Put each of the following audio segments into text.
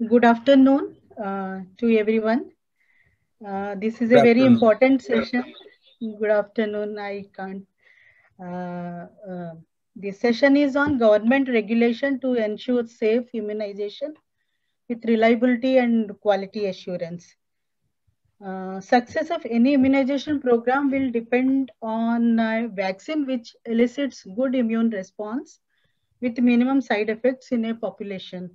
Good afternoon to everyone. This is a Good very afternoon. important session. Good afternoon. I can't. Uh, uh, this session is on government regulation to ensure safe immunization with reliability and quality assurance. Success of any immunization program will depend on a vaccine which elicits good immune response with minimum side effects in a population.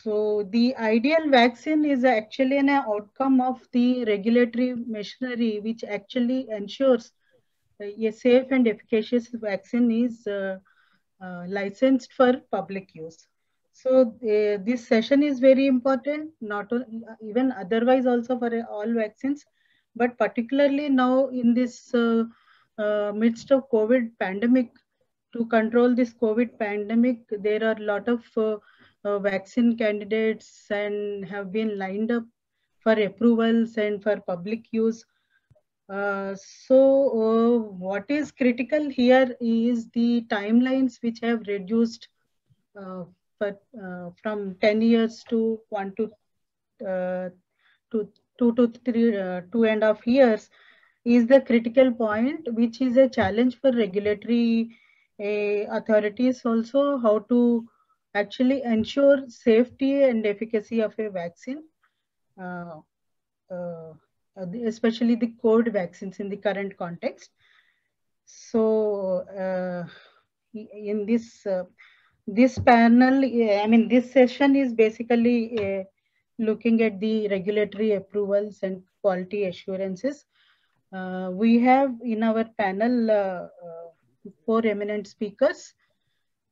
So the ideal vaccine is actually an outcome of the regulatory machinery, which actually ensures a safe and efficacious vaccine is licensed for public use. So this session is very important, not even otherwise also for all vaccines, but particularly now in this midst of COVID pandemic, to control this COVID pandemic, there are a lot of vaccine candidates and have been lined up for approvals and for public use. What is critical here is the timelines which have reduced uh, from 10 years to 2.5 years is the critical point, which is a challenge for regulatory authorities also, how to actually ensure safety and efficacy of a vaccine. Uh, uh, Especially the COVID vaccines in the current context. So, in this panel, this session is basically looking at the regulatory approvals and quality assurances. We have in our panel four eminent speakers.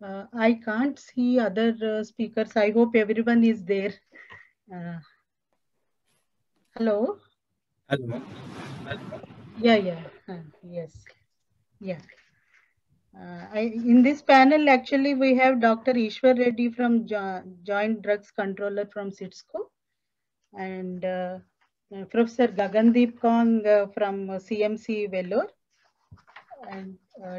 I can't see other speakers. I hope everyone is there. Hello. Hello. Yeah. Yes. Yeah. In this panel, actually, we have Dr. Ishwar Reddy from Joint Drugs Controller from CITSCO and Professor Gagandeep Kong from CMC Vellore and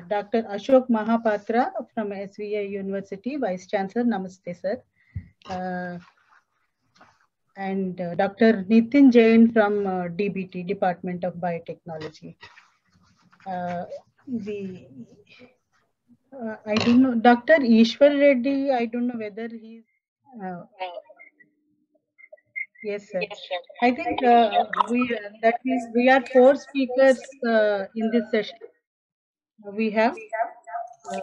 Dr. Ashok Mahapatra from SVA University, Vice Chancellor. Namaste, sir. And Dr. Nitin Jain from DBT, Department of Biotechnology. The I don't know. Dr. Ishwar Reddy, I don't know whether he's. Uh, yes, sir. I think that means we are four speakers in this session. We have. Uh,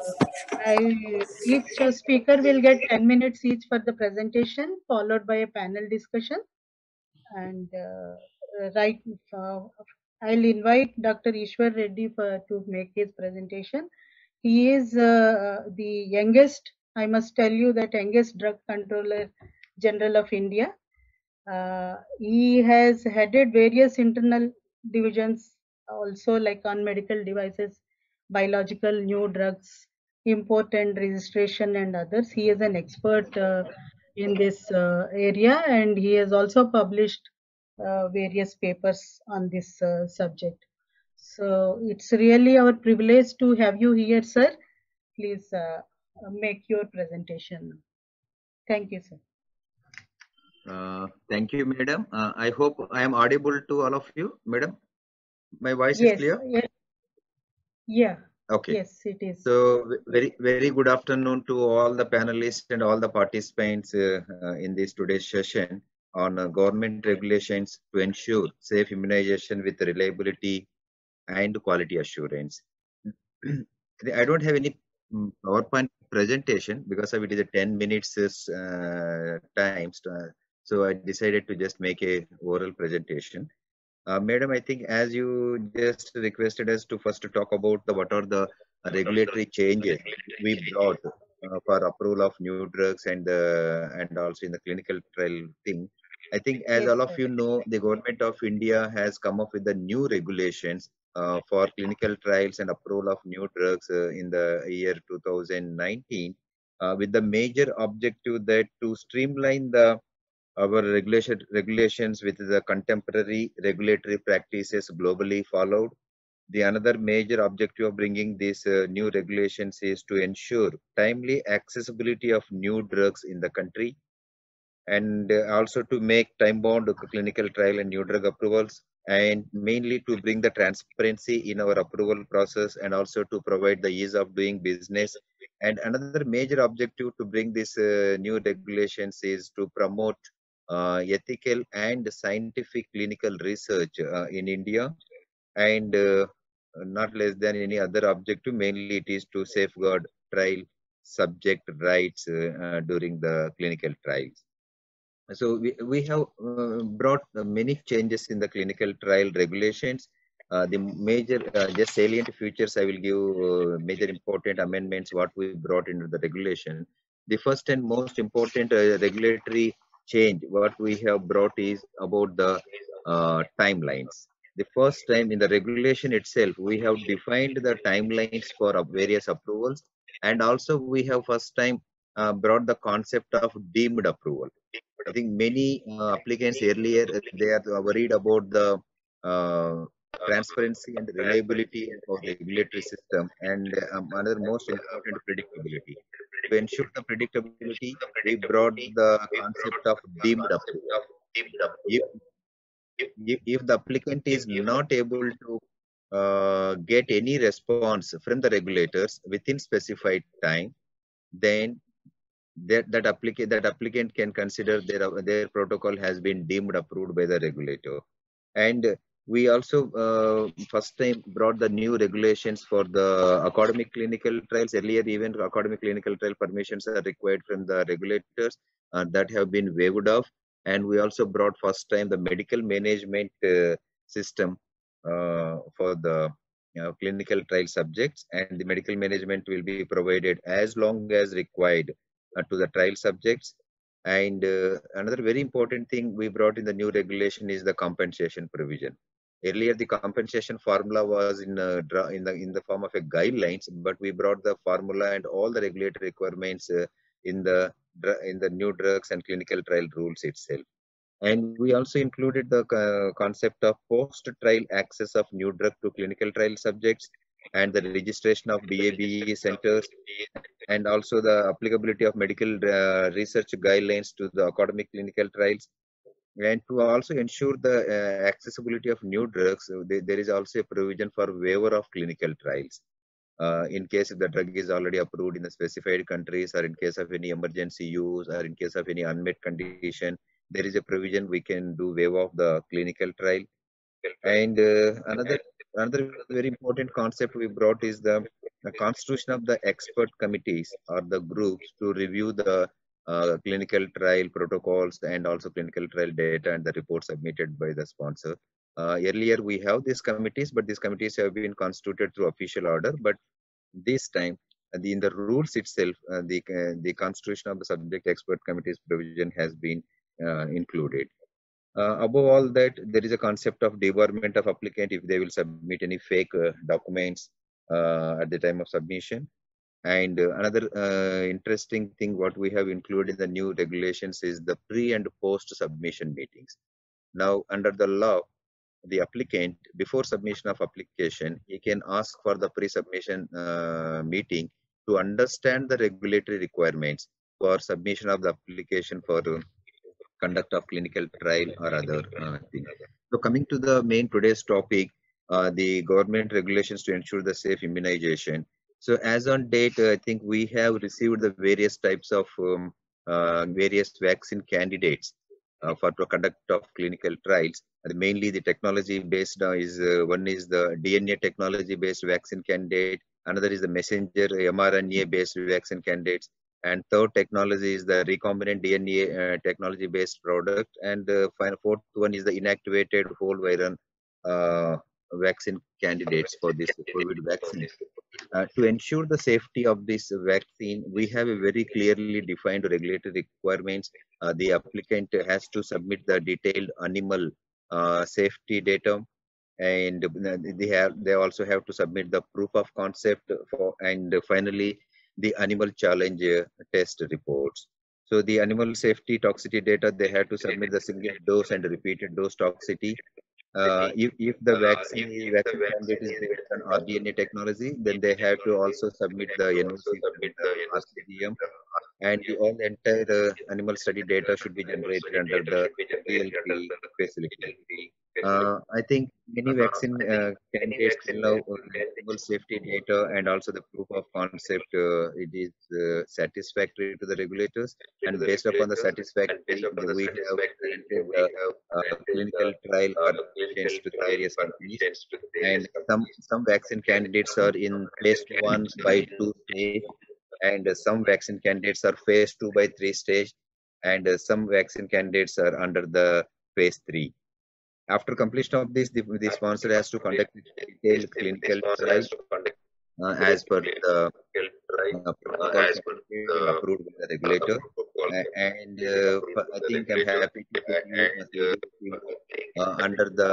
each speaker will get 10 minutes each for the presentation, followed by a panel discussion. And right, uh, I'll invite Dr. Ishwar Reddy to make his presentation. He is the youngest, I must tell you, that youngest drug controller general of India. He has headed various internal divisions also, like on medical devices, biological new drugs, import and registration and others. He is an expert in this area, and he has also published various papers on this subject. So it's really our privilege to have you here, sir. Please make your presentation. Thank you, sir. Thank you, madam. I hope I am audible to all of you, madam. My voice is Yes, clear? yeah, Okay. yes, it is. So, very good afternoon to all the panelists and all the participants in this today's session on government regulations to ensure safe immunization with reliability and quality assurance. I don't have any PowerPoint presentation because of it is a 10 minutes time. So I decided to just make a oral presentation. Madam, I think as you just requested us to first talk about what are the regulatory changes we brought for approval of new drugs and also in the clinical trial thing. I think as Yes, all of sir. you know, the government of India has come up with the new regulations for clinical trials and approval of new drugs in the year 2019 with the major objective that to streamline the our regulations with the contemporary regulatory practices globally followed. The another major objective of bringing these new regulations is to ensure timely accessibility of new drugs in the country and also to make time-bound clinical trial and new drug approvals, and mainly to bring the transparency in our approval process, and also to provide the ease of doing business. And another major objective to bring this new regulations is to promote ethical and scientific clinical research in India, and not less than any other objective. Mainly, it is to safeguard trial subject rights during the clinical trials. So we have brought many changes in the clinical trial regulations. The major, just salient features, I will give major important amendments what we brought into the regulation. The first and most important regulatory change what we have brought is about the timelines. The first time in the regulation itself, we have defined the timelines for various approvals, and also we have first time brought the concept of deemed approval. I think many applicants earlier they are worried about the uh, transparency and reliability of the regulatory system, and another most important predictability. To ensure the predictability, we brought the concept of deemed approval. If, if the applicant is not able to get any response from the regulators within specified time, then that applicant can consider their protocol has been deemed approved by the regulator. And we also first time brought the new regulations for the academic clinical trials. Earlier, even academic clinical trial permissions are required from the regulators that have been waived off. And we also brought first time the medical management system for the clinical trial subjects, and the medical management will be provided as long as required to the trial subjects. And another very important thing we brought in the new regulation is the compensation provision. Earlier, the compensation formula was in the form of a guidelines, but we brought the formula and all the regulatory requirements in the new drugs and clinical trial rules itself. And we also included the concept of post-trial access of new drug to clinical trial subjects, and the registration of BABE centers, and also the applicability of medical research guidelines to the academic clinical trials. And to also ensure the accessibility of new drugs, there is also a provision for waiver of clinical trials. In case if the drug is already approved in the specified countries, or in case of any emergency use, or in case of any unmet condition, there is a provision we can do waiver of the clinical trial. And another very important concept we brought is the constitution of the expert committees or the groups to review the clinical trial protocols and also clinical trial data and the reports submitted by the sponsor. Earlier we have these committees, but these committees have been constituted through official order. But this time, in the rules itself, the constitution of the subject expert committees provision has been included. Above all that, there is a concept of debarment of applicant if they will submit any fake documents at the time of submission. And another interesting thing what we have included in the new regulations is the pre and post submission meetings. Now, under the law, the applicant, before submission of application, he can ask for the pre-submission meeting to understand the regulatory requirements for submission of the application for conduct of clinical trial or other things. So coming to the main today's topic, the government regulations to ensure the safe immunization. So as on date, I think we have received the various types of various vaccine candidates for the conduct of clinical trials. Mainly the technology based is one is the DNA technology based vaccine candidate, another is the messenger mRNA based vaccine candidates, and third technology is the recombinant DNA technology based product, and the fourth one is the inactivated whole viral vaccine candidates for this COVID vaccine. To ensure the safety of this vaccine, we have a very clearly defined regulatory requirements. The applicant has to submit the detailed animal safety data, and they also have to submit the proof of concept for, and finally the animal challenge test reports. So the animal safety toxicity data, they have to submit the single dose and repeated dose toxicity. If the vaccine candidate is based on rDNA technology, then they have to also submit the NOC from the RCGM. and all the entire animal study data should be generated under the GLP facility. I think many vaccine candidates till now animal safety data and also the proof of concept it is satisfactory to the regulators, and based upon the satisfactory we have granted the clinical trial permissions to the various companies, and some vaccine candidates are in phase 1 by 2 stage, and some vaccine candidates are phase 2 by 3 stage, and some vaccine candidates are under the phase 3. After completion of this, the sponsor has to conduct detailed clinical trial as per the protocols and approved by the regulator. And I think I'm happy to put you, under the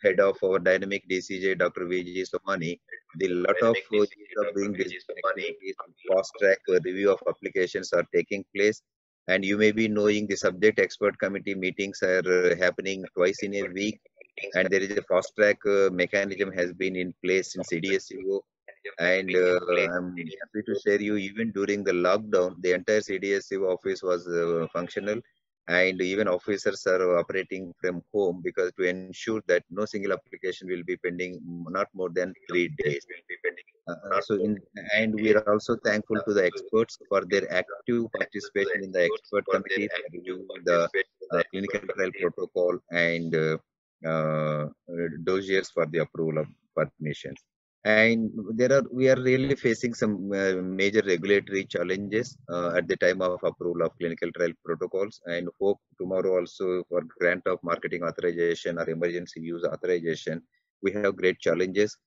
head of our dynamic DCJ, Dr. VG Somani. The lot of ease of doing business activities, fast track review of applications are taking place. And you may be knowing the subject expert committee meetings are happening twice in a week. And there is a fast track mechanism has been in place in CDSCO, and I'm happy to share you, even during the lockdown, the entire CDSCO office was functional, and even officers are operating from home because to ensure that no single application will be pending not more than 3 days. And we are also thankful to the experts for their active participation in the expert committee for reviewing the clinical trial protocol and dossiers for the approval of permissions. And we are really facing some major regulatory challenges at the time of approval of clinical trial protocols, and hope tomorrow also for grant of marketing authorization or emergency use authorization. We have great challenges,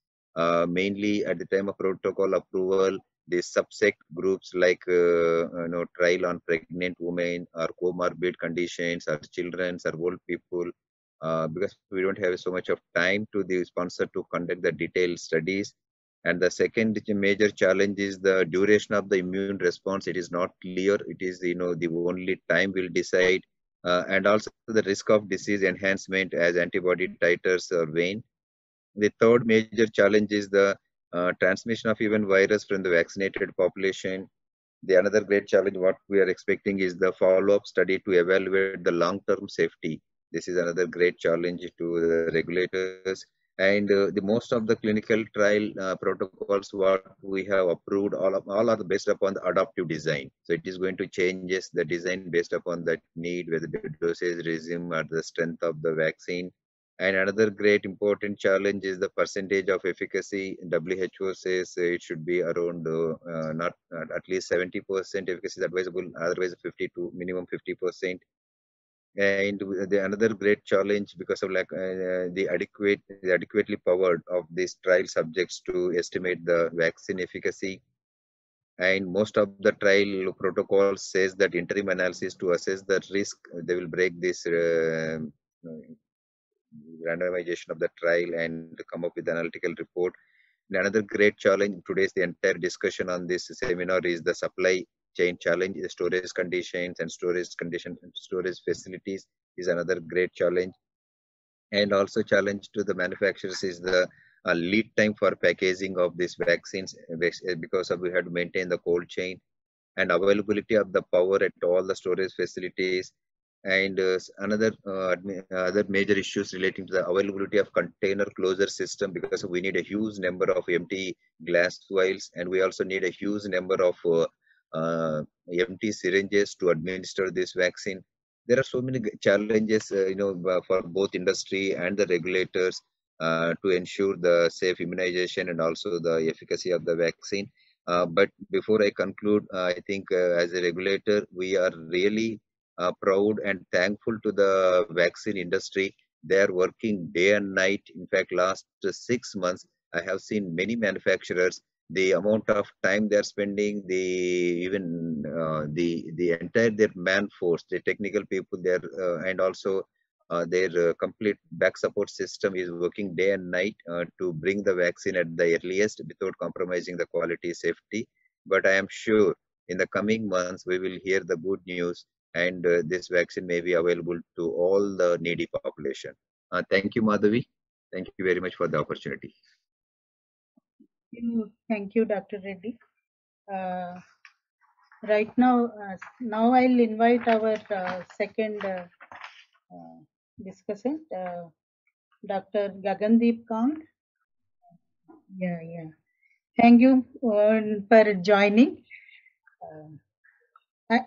mainly at the time of protocol approval. The subset groups like trial on pregnant women or comorbid conditions or children or old people, because we don't have so much of time to the sponsor to conduct the detailed studies. And the second major challenge is the duration of the immune response. It is not clear. It is the only time will decide, and also the risk of disease enhancement as antibody titers wane. The third major challenge is the transmission of even virus from the vaccinated population. The another great challenge what we are expecting is the follow-up study to evaluate the long-term safety. This is another great challenge to the regulators. And the most of the clinical trial protocols what we have approved, all are based upon the adaptive design. So it is going to changes the design based upon that need, whether the dosage regime or the strength of the vaccine. And another great important challenge is the percentage of efficacy. WHO says it should be around not at least 70% efficacy is advisable, otherwise 50 to minimum 50%. And the another great challenge because of the adequately powered of these trial subjects to estimate the vaccine efficacy. And most of the trial protocols says that interim analysis to assess the risk, they will break this randomization of the trial and come up with analytical report. And another great challenge today's the entire discussion on this seminar is the supply chain challenge. The storage conditions and storage facilities is another great challenge. And also challenge to the manufacturers is the lead time for packaging of these vaccines, because we had to maintain the cold chain and availability of the power at all the storage facilities. And other major issues relating to the availability of container closure system, because we need a huge number of empty glass vials, and we also need a huge number of empty syringes to administer this vaccine. There are so many challenges, for both industry and the regulators to ensure the safe immunization and also the efficacy of the vaccine. But before I conclude, I think as a regulator, we are really proud and thankful to the vaccine industry. They are working day and night. In fact, last 6 months, I have seen many manufacturers, the amount of time they are spending, the entire their man force, the technical people there, and also their complete back support system is working day and night to bring the vaccine at the earliest without compromising the quality safety. But I am sure in the coming months we will hear the good news, and this vaccine may be available to all the needy population. Thank you, Madhavi. Thank you very much for the opportunity. Thank you, Dr. Reddy. Right now, now I'll invite our second discussant, Dr. Gagandeep Kaur. Yeah. Thank you for joining.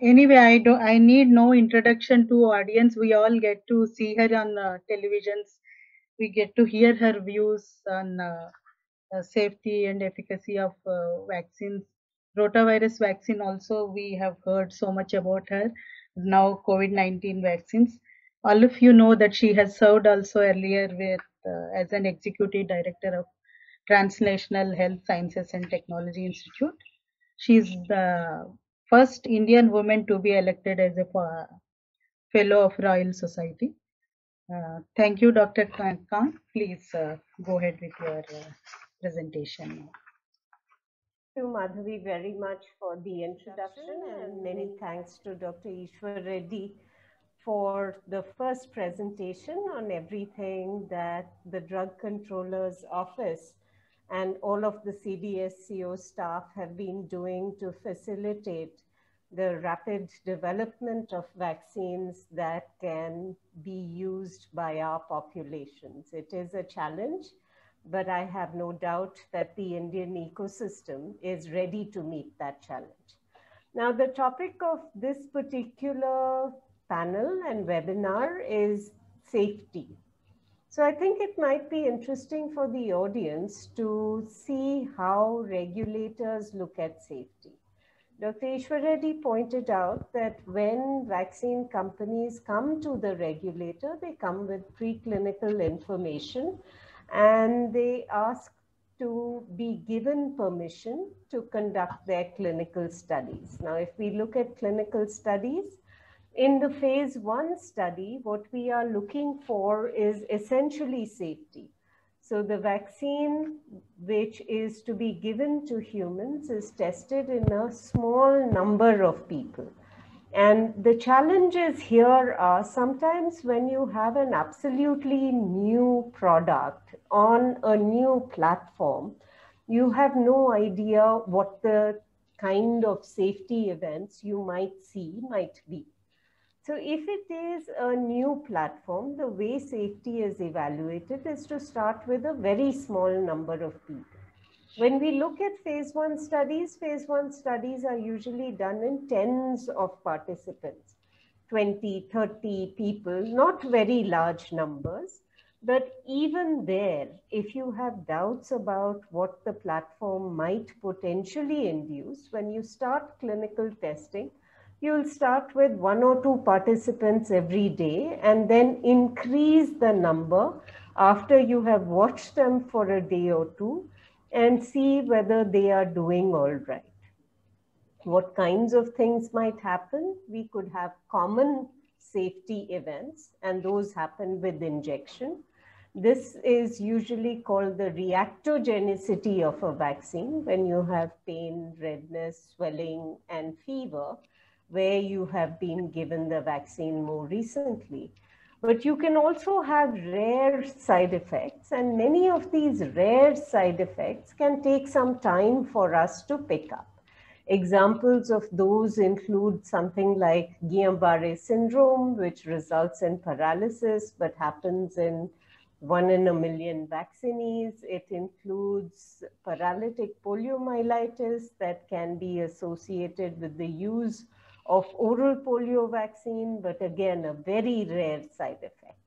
Anyway, I need no introduction to audience. We all get to see her on televisions. We get to hear her views on safety and efficacy of vaccines. Rotavirus vaccine also, we have heard so much about her. Now COVID-19 vaccines. All of you know that she has served also earlier with as an executive director of Translational Health Sciences and Technology Institute. She is the first Indian woman to be elected as a fellow of Royal Society. Thank you, Dr. Khan. Please go ahead with your presentation. Thank you, Madhavi, very much for the introduction, and many thanks to Dr. Ishwar Reddy for the first presentation on everything that the Drug Controller's Office and all of the CDSCO staff have been doing to facilitate the rapid development of vaccines that can be used by our populations. It is a challenge, but I have no doubt that the Indian ecosystem is ready to meet that challenge. Now, the topic of this particular panel and webinar is safety. So I think it might be interesting for the audience to see how regulators look at safety. Dr. Ishwar Reddy pointed out that when vaccine companies come to the regulator, they come with preclinical information and they ask to be given permission to conduct their clinical studies. Now, if we look at clinical studies, in the phase 1 study, what we are looking for is essentially safety. So the vaccine which is to be given to humans is tested in a small number of people. And the challenges here are sometimes when you have an absolutely new product on a new platform, you have no idea what the kind of safety events you might see might be. So if it is a new platform, the way safety is evaluated is to start with a very small number of people. When we look at phase 1 studies are usually done in tens of participants, 20, 30 people, not very large numbers. But even there, if you have doubts about what the platform might potentially induce, when you start clinical testing, you'll start with 1 or 2 participants every day and then increase the number after you have watched them for a day or 2 and see whether they are doing all right. What kinds of things might happen? We could have common safety events, and those happen with injection. This is usually called the reactogenicity of a vaccine, when you have pain, redness, swelling, and fever, where you have been given the vaccine more recently. But you can also have rare side effects, and many of these rare side effects can take some time for us to pick up. Examples of those include something like Guillain-Barré syndrome, which results in paralysis but happens in 1 in a million vaccinees. It includes paralytic poliomyelitis that can be associated with the use of oral polio vaccine, but again, a very rare side effect.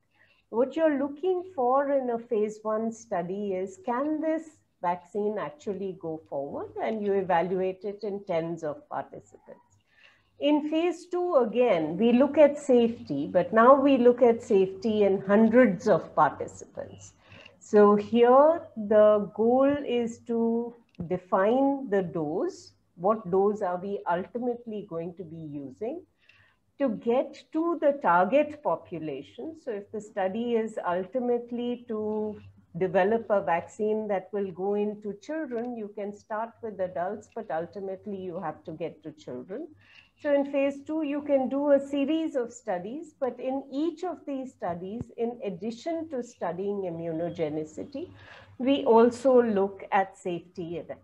What you're looking for in a phase 1 study is, can this vaccine actually go forward? And you evaluate it in tens of participants. In phase 2, again, we look at safety, but now we look at safety in hundreds of participants. So here, the goal is to define the dose. What dose are we ultimately going to be using to get to the target population? So if the study is ultimately to develop a vaccine that will go into children, you can start with adults, but ultimately you have to get to children. So in phase 2, you can do a series of studies, but in each of these studies, in addition to studying immunogenicity, we also look at safety events.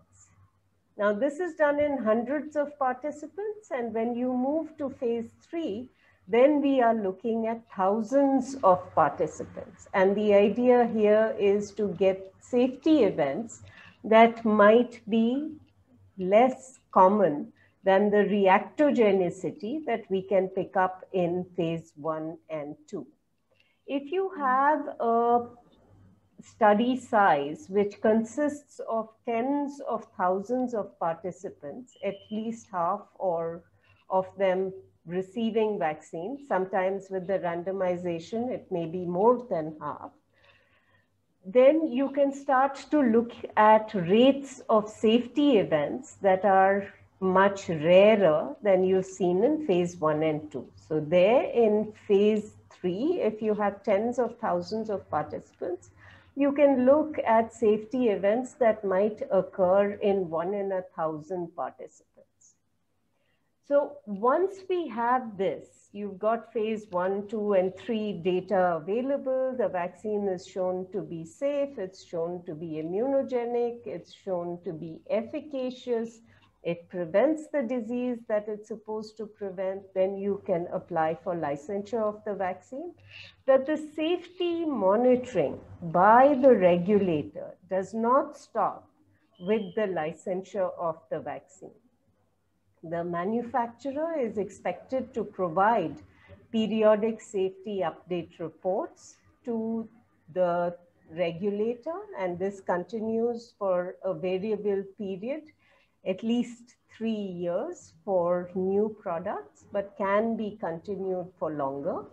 Now, this is done in hundreds of participants, and when you move to phase 3, then we are looking at thousands of participants. And the idea here is to get safety events that might be less common than the reactogenicity that we can pick up in phase 1 and 2. If you have a study size which consists of tens of thousands of participants, at least half or of them receiving vaccine, sometimes with the randomization, it may be more than half, then you can start to look at rates of safety events that are much rarer than you've seen in phase 1 and 2. So there in phase 3, if you have tens of thousands of participants, you can look at safety events that might occur in 1 in 1,000 participants. So once we have this, you've got phase 1, 2, and 3 data available. The vaccine is shown to be safe. It's shown to be immunogenic. It's shown to be efficacious. It prevents the disease that it's supposed to prevent. Then you can apply for licensure of the vaccine. But the safety monitoring by the regulator does not stop with the licensure of the vaccine. The manufacturer is expected to provide periodic safety update reports to the regulator, and this continues for a variable period, at least 3 years for new products, but can be continued for longer.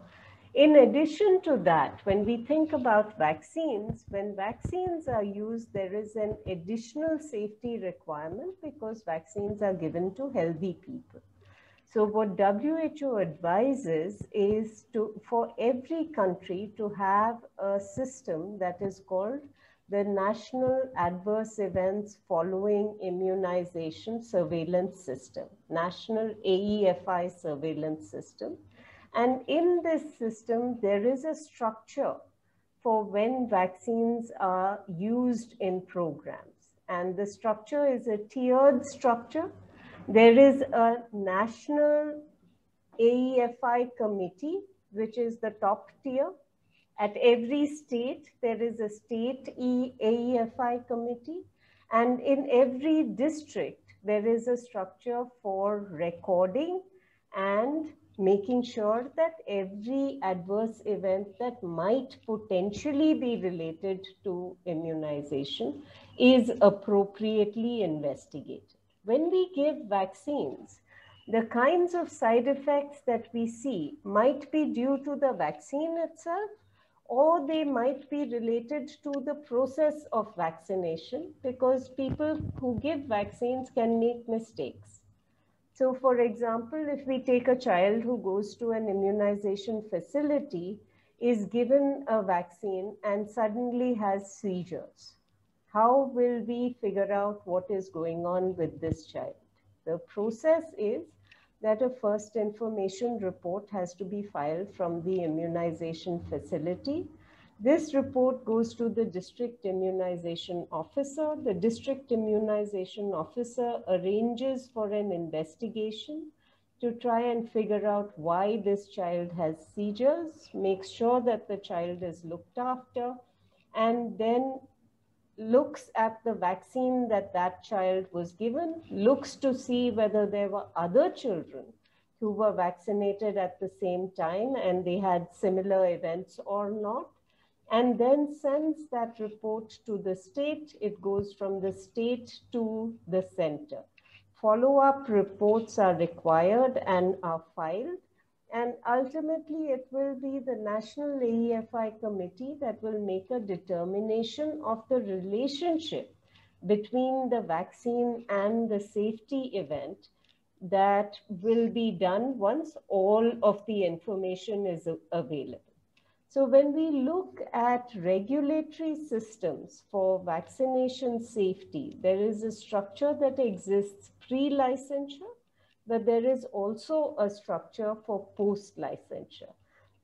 In addition to that, when we think about vaccines, when vaccines are used, there is an additional safety requirement because vaccines are given to healthy people. So what WHO advises is for every country to have a system that is called the National Adverse Events Following Immunization Surveillance System, National AEFI Surveillance System. And in this system, there is a structure for when vaccines are used in programs. And the structure is a tiered structure. There is a national AEFI committee, which is the top tier. At every state, there is a state AEFI committee. And in every district, there is a structure for recording and making sure that every adverse event that might potentially be related to immunization is appropriately investigated. When we give vaccines, the kinds of side effects that we see might be due to the vaccine itself, or they might be related to the process of vaccination, because people who give vaccines can make mistakes. So for example, if we take a child who goes to an immunization facility, is given a vaccine and suddenly has seizures, how will we figure out what is going on with this child? The process is that a first information report has to be filed from the immunization facility. This report goes to the district immunization officer. The district immunization officer arranges for an investigation to try and figure out why this child has seizures, makes sure that the child is looked after, and then looks at the vaccine that that child was given, looks to see whether there were other children who were vaccinated at the same time and they had similar events or not, and then sends that report to the state. It goes from the state to the center. Follow-up reports are required and are filed. And ultimately, it will be the National AEFI committee that will make a determination of the relationship between the vaccine and the safety event that will be done once all of the information is available. So when we look at regulatory systems for vaccination safety, there is a structure that exists pre-licensure, but there is also a structure for post-licensure.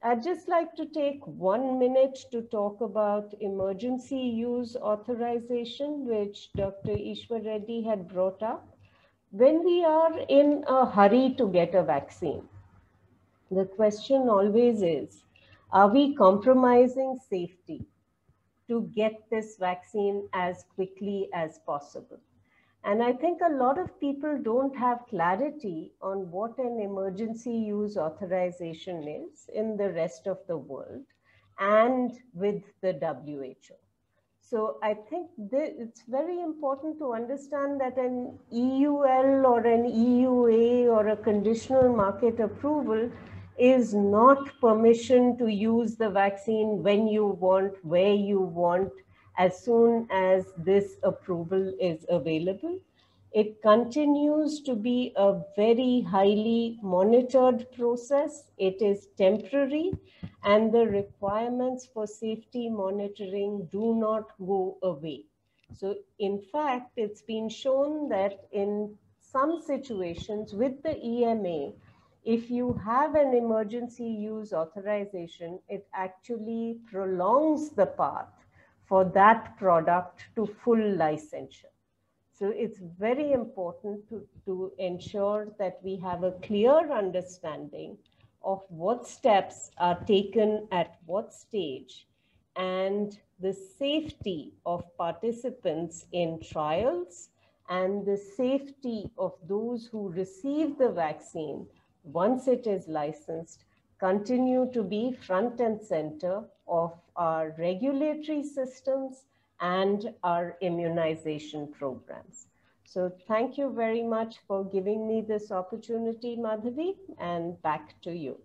I'd just like to take 1 minute to talk about emergency use authorization, which Dr. Ishwar Reddy had brought up. When we are in a hurry to get a vaccine, the question always is, are we compromising safety to get this vaccine as quickly as possible? And I think a lot of people don't have clarity on what an emergency use authorization is in the rest of the world and with the WHO. So I think it's very important to understand that an EUL or an EUA or a conditional market approval is not permission to use the vaccine when you want, where you want, as soon as this approval is available. It continues to be a very highly monitored process. It is temporary, and the requirements for safety monitoring do not go away. So in fact, it's been shown that in some situations with the EMA, if you have an emergency use authorization, it actually prolongs the path for that product to full licensure. So it's very important to ensure that we have a clear understanding of what steps are taken at what stage and the safety of participants in trials and the safety of those who receive the vaccine once it is licensed continue to be front and center of our regulatory systems and our immunization programs. So thank you very much for giving me this opportunity, Madhavi, and back to you.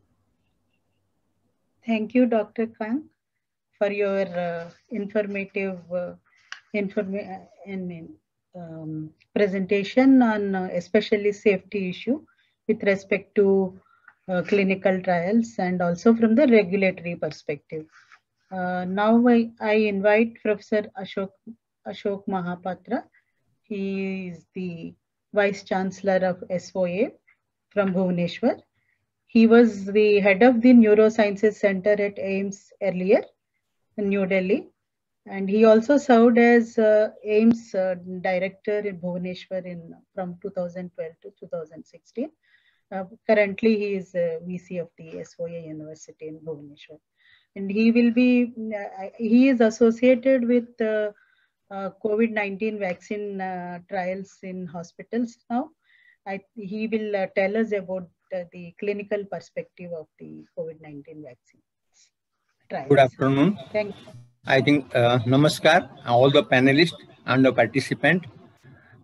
Thank you, Dr. Kang, for your informative presentation on especially safety issue with respect to clinical trials and also from the regulatory perspective. Now I invite Professor Ashok Mahapatra. He is the Vice Chancellor of SOA from Bhubaneswar. He was the head of the Neurosciences Center at AIIMS earlier in New Delhi. And he also served as AIIMS Director in Bhubaneswar from 2012 to 2016. Currently, he is VC of the SOA University in Bhubaneswar. And he will be, he is associated with COVID-19 vaccine trials in hospitals now. He will tell us about the clinical perspective of the COVID-19 vaccine trials. Good afternoon. Thank you. I think, namaskar, all the panelists and the participant.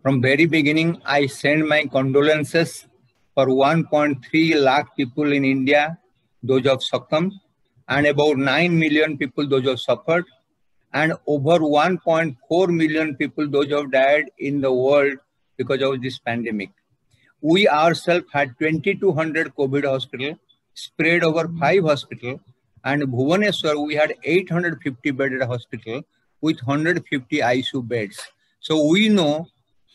From very beginning, I send my condolences for 1.3 lakh people in India, those who have succumbed, and about 9 million people, those who have suffered, and over 1.4 million people, those who have died in the world because of this pandemic. We ourselves had 2,200 COVID hospitals spread over 5 hospitals, and in Bhubaneswar, we had 850 bedded hospital with 150 ICU beds. So we know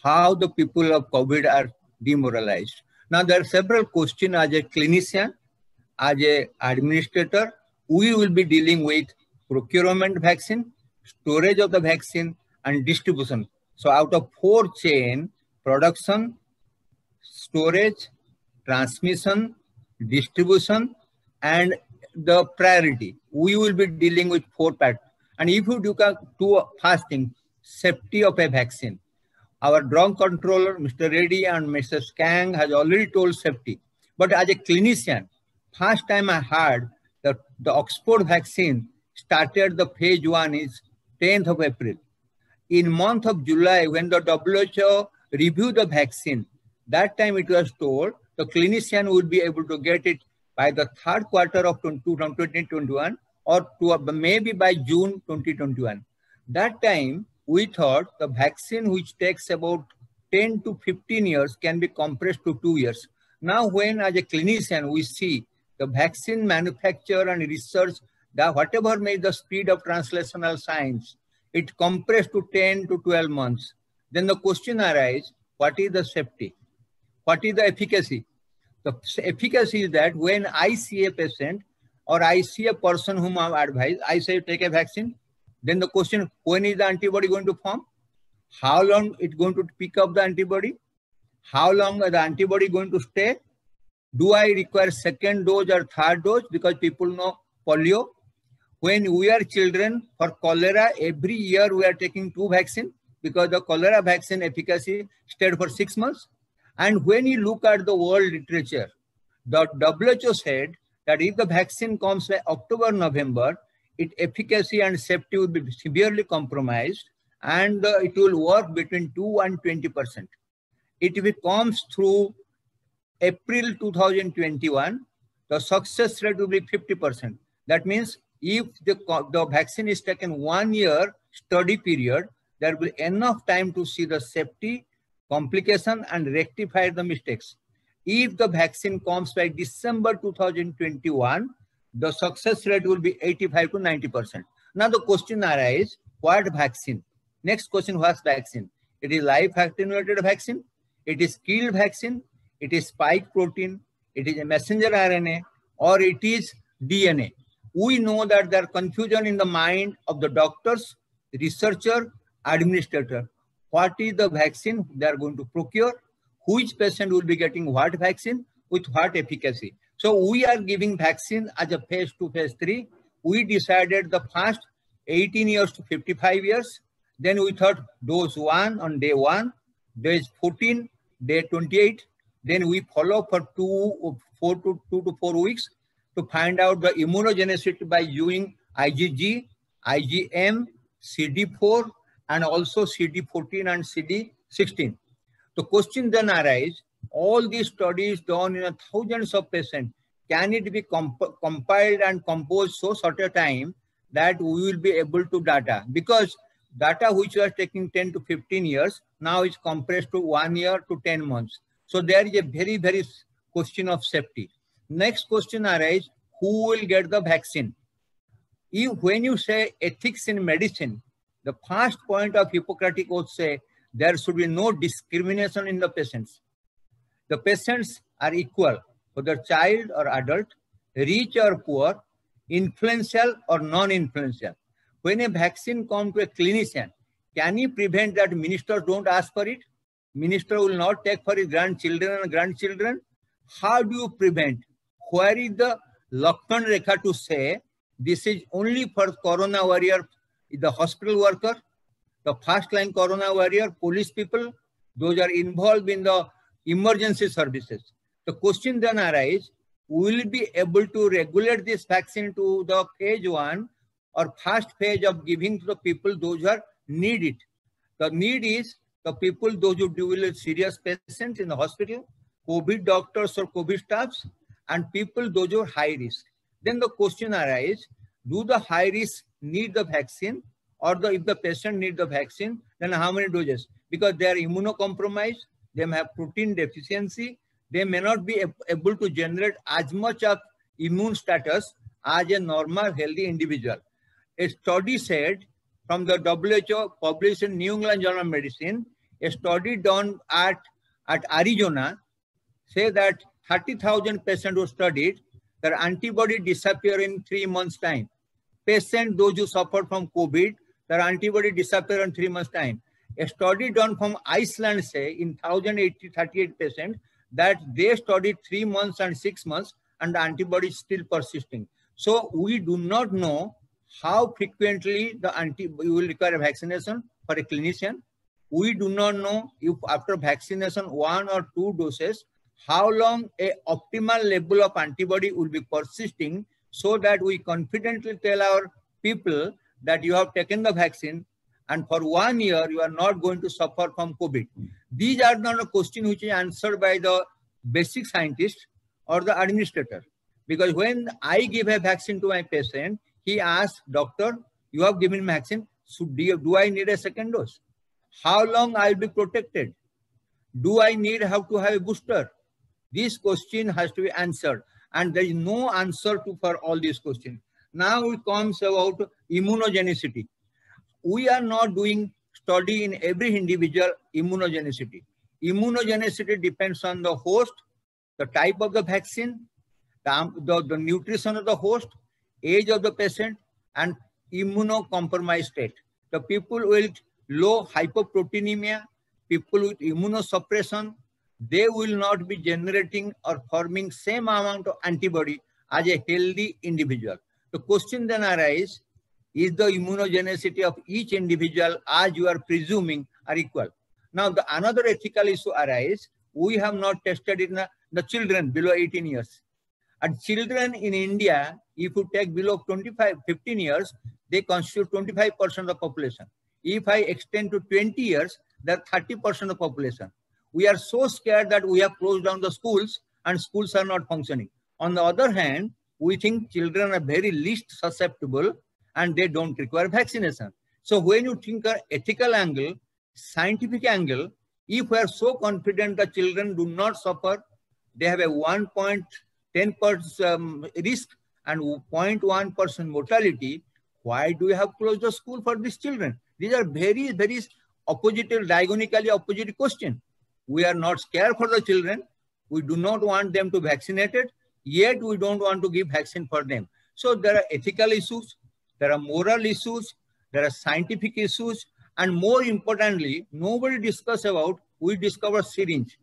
how the people of COVID are demoralized. Now there are several questions as a clinician, as an administrator. We will be dealing with procurement vaccine, storage of the vaccine, and distribution. So out of 4 chain, production, storage, transmission, distribution, and the priority, we will be dealing with 4 parts. And if you do first thing, safety of a vaccine. Our drug controller, Mr. Reddy and Mr. Kang has already told safety. But as a clinician, first time I heard that the Oxford vaccine started the phase 1 is 10th of April. In month of July, when the WHO reviewed the vaccine, that time it was told the clinician would be able to get it by the 3rd quarter of 2021 or maybe by June 2021. That time, we thought the vaccine which takes about 10 to 15 years can be compressed to 2 years. Now, when as a clinician, we see the vaccine manufacture and research, that whatever may the speed of translational science, it compressed to 10 to 12 months. Then the question arises, what is the safety? What is the efficacy? The efficacy is that when I see a patient or I see a person whom I advise, I say take a vaccine. Then the question, when is the antibody going to form? How long it's going to pick up the antibody? How long the antibody going to stay? Do I require second dose or third dose? Because people know polio. When we are children, for cholera, every year we are taking 2 vaccines because the cholera vaccine efficacy stayed for 6 months. And when you look at the world literature, the WHO said that if the vaccine comes by October, November, its efficacy and safety will be severely compromised, and it will work between 2 and 20%. If it comes through April 2021, the success rate will be 50%. That means if the vaccine is taken 1 year study period, there will be enough time to see the safety, complication, and rectify the mistakes. If the vaccine comes by December 2021, the success rate will be 85 to 90%. Now the question arises, what vaccine? Next question, what vaccine? It is live attenuated vaccine, it is killed vaccine, it is spike protein, it is a messenger RNA, or it is DNA. We know that there is confusion in the mind of the doctors, researcher, administrator. What is the vaccine they are going to procure? Which patient will be getting what vaccine with what efficacy? So we are giving vaccine as a phase 2, phase 3. We decided the first 18 years to 55 years. Then we thought dose 1 on day 1, dose 14, day 28. Then we follow for 2 to 4 weeks to find out the immunogenicity by using IgG, IgM, CD4, and also CD14 and CD16. The question then arises, all these studies done in thousands of patients, can it be compiled and composed so short a time that we will be able to data? Because data which was taking 10 to 15 years, now is compressed to 1 year to 10 months. So there is a very, very question of safety. Next question arises, who will get the vaccine? When you say ethics in medicine, the first point of Hippocratic Oath say there should be no discrimination in the patients. The patients are equal, whether child or adult, rich or poor, influential or non-influential. When a vaccine comes to a clinician, can he prevent that ministers don't ask for it? Minister will not take for his grandchildren and grandchildren. How do you prevent? Where is the Lakshman Rekha to say this is only for corona warrior, the hospital worker, the first line corona warrior, police people, those are involved in the emergency services. The question then arises, will we be able to regulate this vaccine to the phase 1 or first phase of giving to the people those who need it? The need is the people, those who deal with serious patients in the hospital, COVID doctors or COVID staffs, and people, those who are high risk. Then the question arises, do the high risk need the vaccine, or if the patient needs the vaccine, then how many doses? Because they are immunocompromised, they may have protein deficiency, they may not be able to generate as much of immune status as a normal healthy individual. A study said from the WHO published in New England Journal of Medicine, a study done at Arizona say that 30,000 patients who studied, their antibody disappear in 3 months' time. Patients, those who suffered from COVID, their antibody disappear in 3 months' time. A study done from Iceland say in 1,038 patients that they studied 3 months and 6 months and the antibody is still persisting. So we do not know how frequently you will require vaccination for a clinician. We do not know if after vaccination 1 or 2 doses, how long a optimal level of antibody will be persisting so that we confidently tell our people that you have taken the vaccine and for 1 year you are not going to suffer from COVID. These are not a question which is answered by the basic scientist or the administrator. Because when I give a vaccine to my patient, he asks, doctor, you have given me vaccine, so do I need a second dose? How long I will be protected? Do I have to have a booster? This question has to be answered, and there is no answer for all these questions. Now it comes about immunogenicity. We are not doing study in every individual immunogenicity. Immunogenicity depends on the host, the type of the vaccine, the nutrition of the host, age of the patient, and immunocompromised state. The people with low hypoproteinemia, people with immunosuppression, they will not be generating or forming same amount of antibody as a healthy individual. The question then arises, is the immunogenicity of each individual, as you are presuming, are equal? Now, another ethical issue arises. We have not tested in the children below 18 years. And children in India, if you take below 15 years, they constitute 25% of the population. If I extend to 20 years, they're 30% of the population. We are so scared that we have closed down the schools and schools are not functioning. On the other hand, we think children are very least susceptible and they don't require vaccination. So when you think an ethical angle, scientific angle, if we are so confident that children do not suffer, they have a 1.10% risk and 0.1% mortality, why do we have closed the school for these children? These are very, very diagonically opposite question. We are not scared for the children. We do not want them to be vaccinated, yet we don't want to give vaccine for them. So there are ethical issues, there are moral issues, there are scientific issues, and more importantly, nobody discuss about, we discover syringe.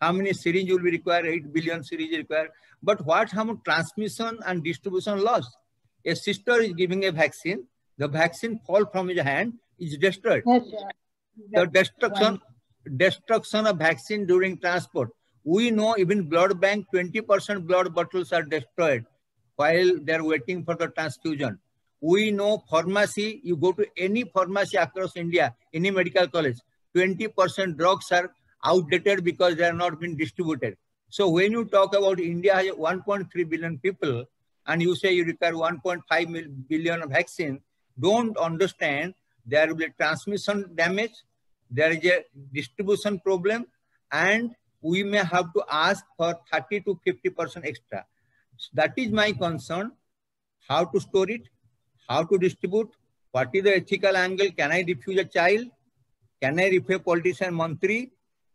How many syringe will be required? 8 billion syringe required. But what about transmission and distribution loss? A sister is giving a vaccine, the vaccine fall from his hand, is destroyed. Yes, The destruction of vaccine during transport. We know even blood bank, 20% blood bottles are destroyed while they're waiting for the transfusion. We know pharmacy, you go to any pharmacy across India, any medical college, 20% drugs are outdated because they are not being distributed. So when you talk about India has 1.3 billion people and you say you require 1.5 billion vaccine, don't understand there will be transmission damage, there is a distribution problem, and we may have to ask for 30 to 50% extra. So that is my concern, how to store it, how to distribute, what is the ethical angle, can I refuse a child, can I refuse a politician mantri,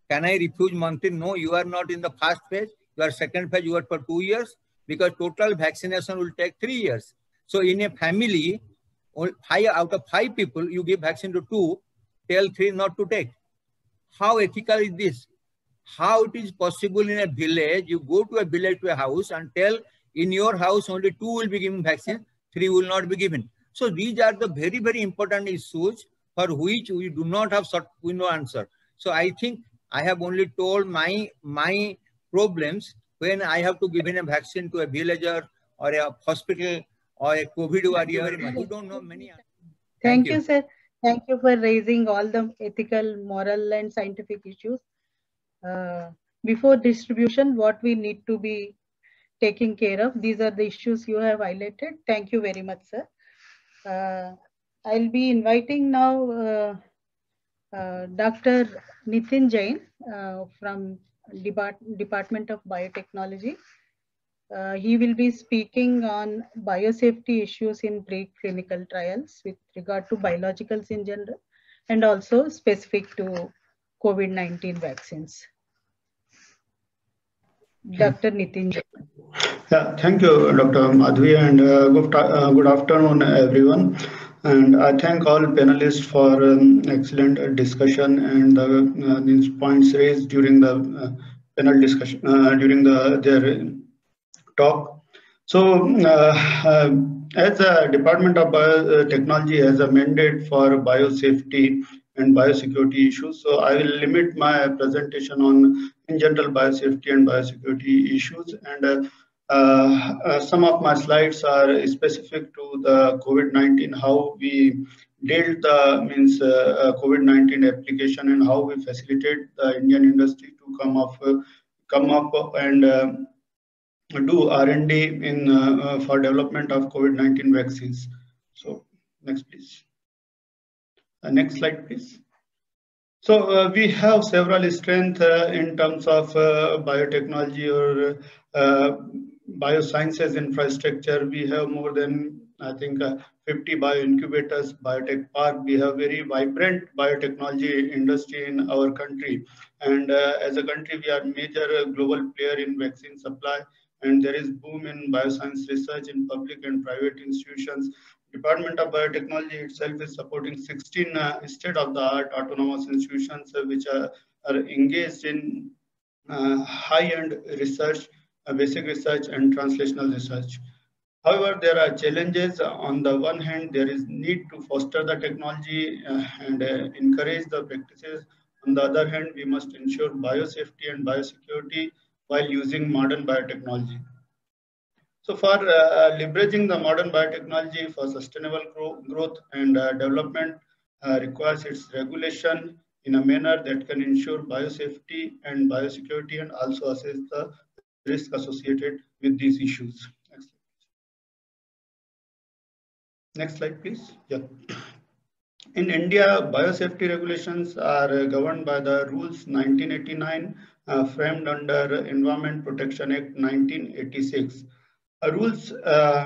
can I refuse mantri? No, you are not in the first phase, you are second phase, you are for 2 years, because total vaccination will take 3 years. So in a family, 5 out of 5 people, you give vaccine to 2, tell 3 not to take. How ethical is this? How it is possible in a village, you go to a village, to a house and tell in your house only 2 will be given vaccine, 3 will not be given. So these are the very, very important issues for which we do not have no answer. So I think I have only told my problems when I have to give in a vaccine to a villager or a hospital or a COVID warrior. You don't know many. Thank you, sir. Thank you for raising all the ethical, moral, and scientific issues. Before distribution, what we need to be taking care of, these are the issues you have highlighted. Thank you very much, sir. I'll be inviting now Dr. Nitin Jain from Department of Biotechnology. He will be speaking on biosafety issues in preclinical trials with regard to biologicals in general and also specific to COVID-19 vaccines. Dr. Nitin Jain. Yeah, thank you, Dr. Madhavi, and good afternoon, everyone. And I thank all panelists for excellent discussion and these points raised during the panel discussion, during their talk. So, as a Department of Biotechnology has a mandate for biosafety and biosecurity issues, so I will limit my presentation on in general biosafety and biosecurity issues, and some of my slides are specific to the COVID-19, how we dealt the COVID-19 application and how we facilitate the Indian industry to come up and do R&D in for development of COVID-19 vaccines. So next, please. Next slide, please. So we have several strengths in terms of biotechnology or biosciences infrastructure. We have more than, I think, 50 bioincubators, biotech park. We have very vibrant biotechnology industry in our country. And as a country, we are major global player in vaccine supply. and there is boom in bioscience research in public and private institutions. Department of Biotechnology itself is supporting 16 state-of-the-art autonomous institutions which are engaged in high-end research, basic research, and translational research. However, there are challenges. On the one hand, there is need to foster the technology and encourage the practices. On the other hand, we must ensure biosafety and biosecurity while using modern biotechnology. So for leveraging the modern biotechnology for sustainable growth and development requires its regulation in a manner that can ensure biosafety and biosecurity and also assess the risk associated with these issues. Next slide, please. Yeah. In India, biosafety regulations are governed by the Rules 1989, framed under Environment Protection Act 1986. Rules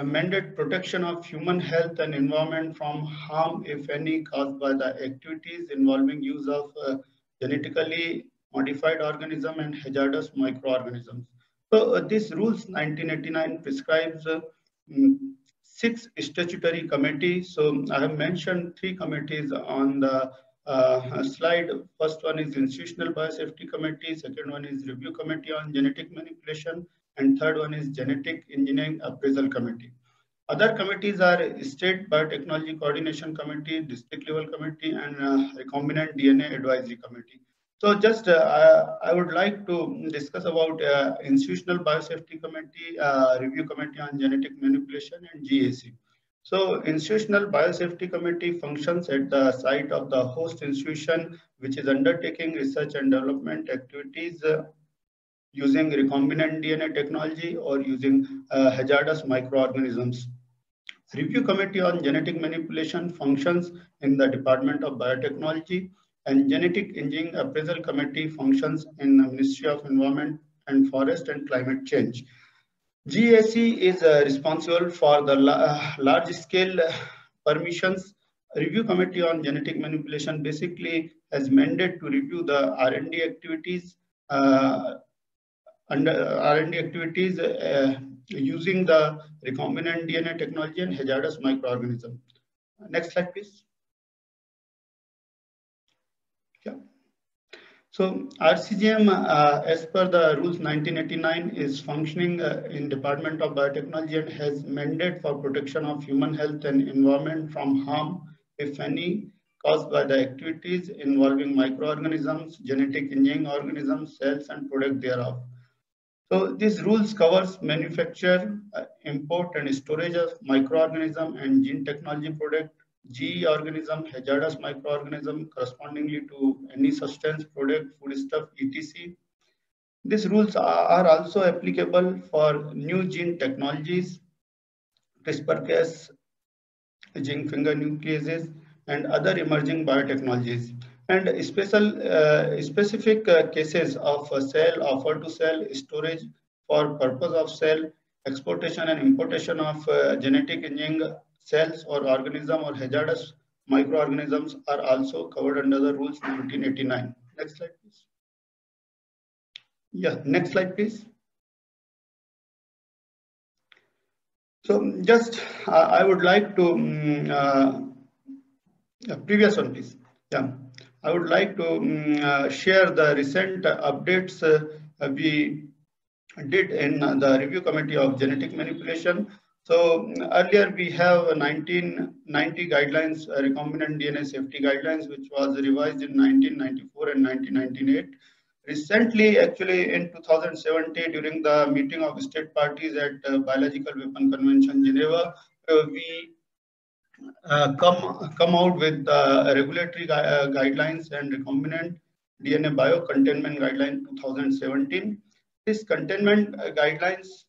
mandate protection of human health and environment from harm, if any, caused by the activities involving use of genetically modified organism and hazardous microorganisms. So this Rules 1989 prescribes 6 statutory committees. So I have mentioned 3 committees on the slide. First one is Institutional Biosafety Committee, second one is Review Committee on Genetic Manipulation, and third one is Genetic Engineering Appraisal Committee. Other committees are State Biotechnology Coordination Committee, District Level Committee, and Recombinant DNA Advisory Committee. So just I would like to discuss about Institutional Biosafety Committee, Review Committee on Genetic Manipulation, and GAC. So Institutional Biosafety Committee functions at the site of the host institution, which is undertaking research and development activities using recombinant DNA technology or using hazardous microorganisms. Review Committee on Genetic Manipulation functions in the Department of Biotechnology, and Genetic Engineering Appraisal Committee functions in the Ministry of Environment and Forest and Climate Change. GAC is responsible for the large-scale permissions. Review Committee on Genetic Manipulation basically has mandate to review the R&D activities using the recombinant DNA technology and hazardous microorganism. Next slide, please. Yeah. So RCGM, as per the Rules 1989, is functioning in Department of Biotechnology and has mandate for protection of human health and environment from harm, if any, caused by the activities involving microorganisms, genetic engineering organisms, cells, and product thereof. So these rules covers manufacture, import, and storage of microorganism and gene technology product, GE organism, hazardous microorganism correspondingly to any substance, product, foodstuff, etc. These rules are also applicable for new gene technologies, CRISPR-Cas, zinc finger nucleases, and other emerging biotechnologies. And specific cases of cell, offer to cell, storage for purpose of cell, exportation and importation of genetic engineering cells or organism or hazardous microorganisms are also covered under the Rules 1989. Next slide, please. Yeah, next slide, please. So just I would like to previous one, please. Yeah, I would like to share the recent updates we did in the Review Committee of Genetic Manipulation. So earlier we have 1990 guidelines, recombinant DNA safety guidelines, which was revised in 1994 and 1998. Recently, actually in 2017, during the meeting of state parties at Biological Weapon Convention, Geneva, we come out with regulatory guidelines and recombinant DNA biocontainment guideline 2017. This containment guidelines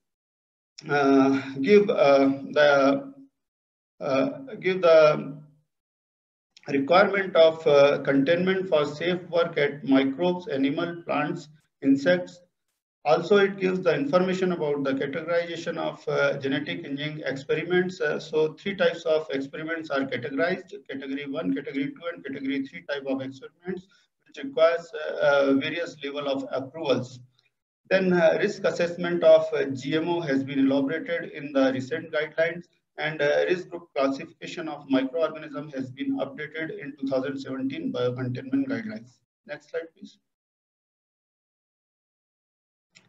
give the requirement of containment for safe work at microbes, animal, plants, insects. Also, it gives the information about the categorization of genetic engineering experiments. So 3 types of experiments are categorized: category 1, category 2, and category 3 type of experiments, which requires various level of approvals. Then risk assessment of GMO has been elaborated in the recent guidelines, and risk group classification of microorganism has been updated in 2017 biocontainment guidelines. Next slide, please.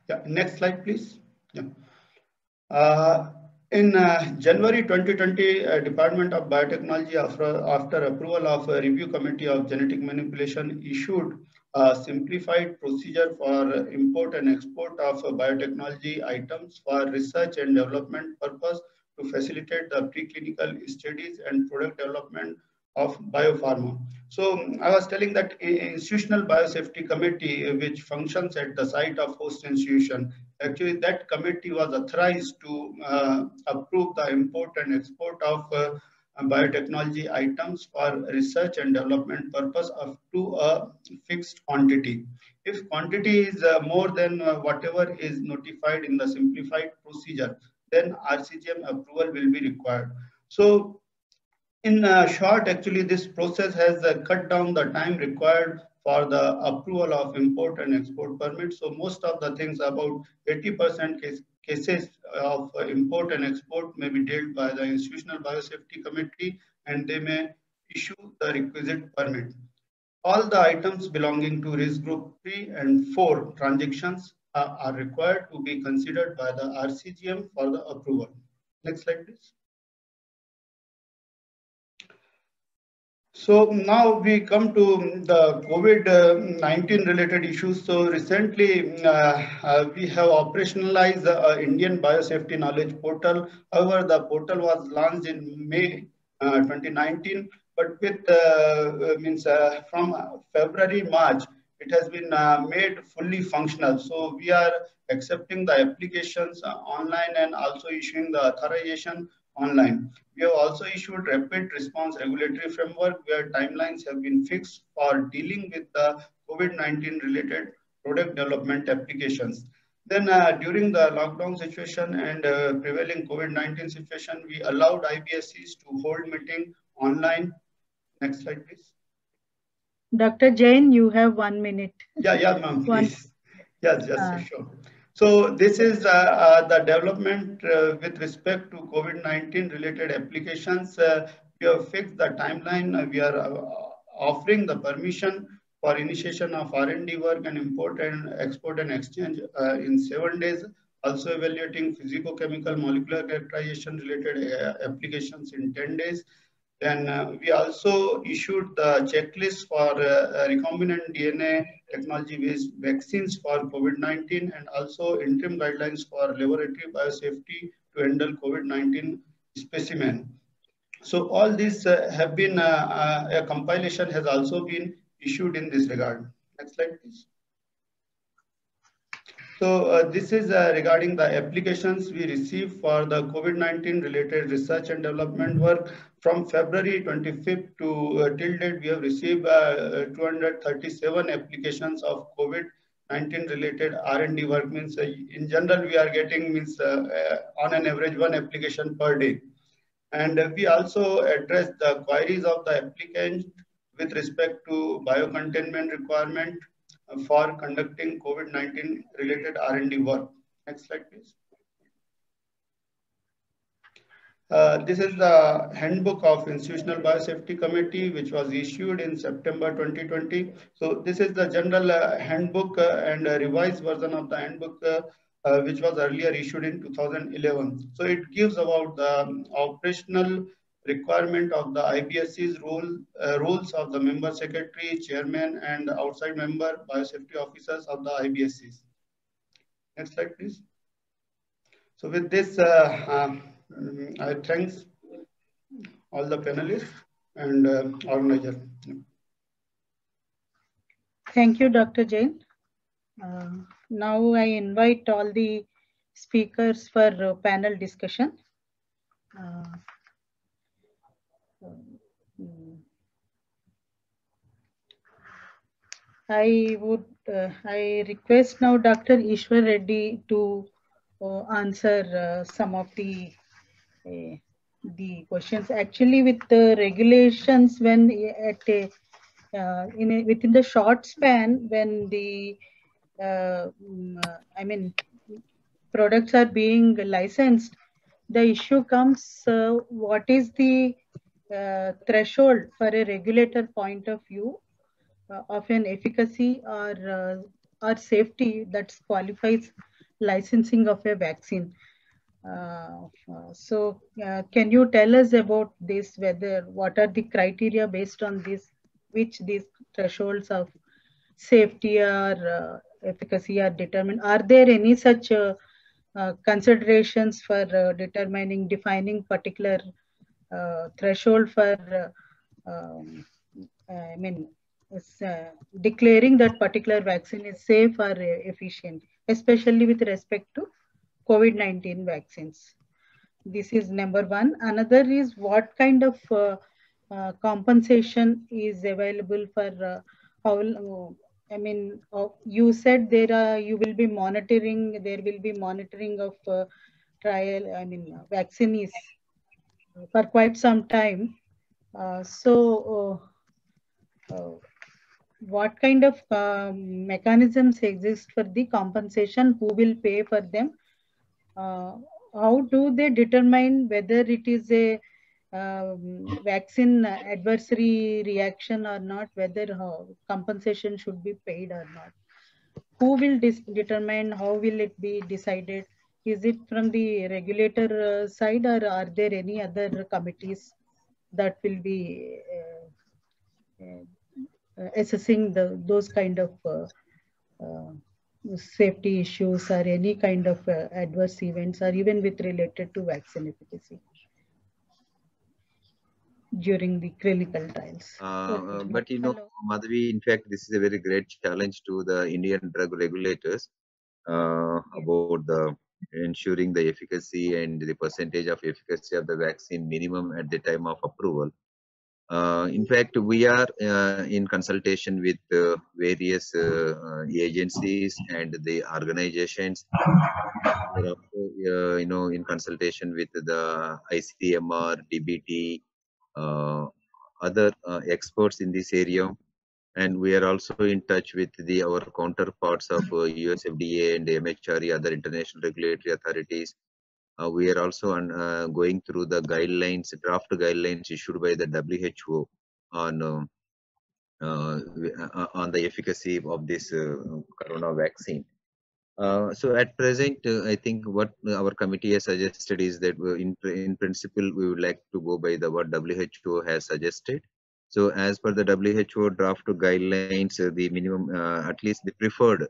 Yeah, next slide, please. Yeah. In January 2020, Department of Biotechnology, after approval of a review committee of genetic manipulation, issued a simplified procedure for import and export of biotechnology items for research and development purpose to facilitate the preclinical studies and product development of biopharma. So I was telling that institutional biosafety committee, which functions at the site of host institution, actually that committee was authorized to approve the import and export of biotechnology items for research and development purpose up to a fixed quantity. If quantity is more than whatever is notified in the simplified procedure, then RCGM approval will be required. So in short, actually, this process has cut down the time required for the approval of import and export permits. So most of the things, about 80% cases of import and export, may be dealt by the Institutional Biosafety Committee, and they may issue the requisite permit. All the items belonging to risk group 3 and 4 transactions are required to be considered by the RCGM for the approval. Next slide, please. So now we come to the COVID-19 related issues. So recently we have operationalized the Indian Biosafety Knowledge Portal. However, the portal was launched in May 2019, but with from February, March, it has been made fully functional. So we are accepting the applications online and also issuing the authorization online. We have also issued rapid response regulatory framework where timelines have been fixed for dealing with the COVID-19 related product development applications. Then during the lockdown situation and prevailing COVID-19 situation, we allowed IBSCs to hold meeting online. Next slide, please. Dr. Jain, you have 1 minute. Yeah, ma'am, please. Yes, sure. So this is the development with respect to COVID-19 related applications. We have fixed the timeline. We are offering the permission for initiation of R&D work and import and export and exchange in 7 days. Also evaluating physicochemical molecular characterization related applications in 10 days. Then we also issued the checklist for recombinant DNA technology-based vaccines for COVID-19 and also interim guidelines for laboratory biosafety to handle COVID-19 specimen. So all these have been, a compilation has also been issued in this regard. Next slide, please. So this is regarding the applications we received for the COVID-19 related research and development work. From February 25th to till date, we have received 237 applications of COVID-19 related R&D work. Means in general, we are getting on an average 1 application per day. And we also address the queries of the applicant with respect to biocontainment requirement for conducting COVID-19 related R&D work. Next slide, please. This is the handbook of Institutional Biosafety Committee, which was issued in September 2020. So this is the general handbook and a revised version of the handbook, which was earlier issued in 2011. So it gives about the operational requirement of the IBSC's roles of the member secretary, chairman, and outside member biosafety officers of the IBSCs. Next slide, please. So with this, I thanks all the panelists and organizer. Thank you, Dr. Jain. Now I invite all the speakers for panel discussion. I request now Dr. Ishwar Reddy to answer some of the questions. Actually, with the regulations, when at within the short span, when the I mean, products are being licensed, the issue comes, what is the threshold for a regulator point of view of an efficacy or safety that qualifies licensing of a vaccine. Can you tell us about this, what are the criteria based on this, which these thresholds of safety or efficacy are determined? Are there any such considerations for defining particular threshold for I mean, declaring that particular vaccine is safe or efficient, especially with respect to COVID-19 vaccines? This is number one. Another is what kind of compensation is available for how, you said you will be monitoring, there will be monitoring of trial, vaccines for quite some time. What kind of mechanisms exist for the compensation? Who will pay for them? How do they determine whether it is a vaccine adversary reaction or not, whether compensation should be paid or not? Who will determine, how will it be decided? Is it from the regulator side, or are there any other committees that will be assessing those kind of safety issues or any kind of adverse events, or even with related to vaccine efficacy during the clinical trials? But you know, Madhavi, in fact, this is a very great challenge to the Indian drug regulators about the ensuring the efficacy and the percentage of efficacy of the vaccine minimum at the time of approval. In fact, we are in consultation with various agencies and the organizations. We are also, in consultation with the ICMR, DBT, other experts in this area, and we are also in touch with our counterparts of US FDA and MHRA, other international regulatory authorities. We are also going through the draft guidelines issued by the WHO on the efficacy of this corona vaccine. So at present, I think what our committee has suggested is that in principle, we would like to go by what WHO has suggested. So as per the WHO draft guidelines, the minimum, at least the preferred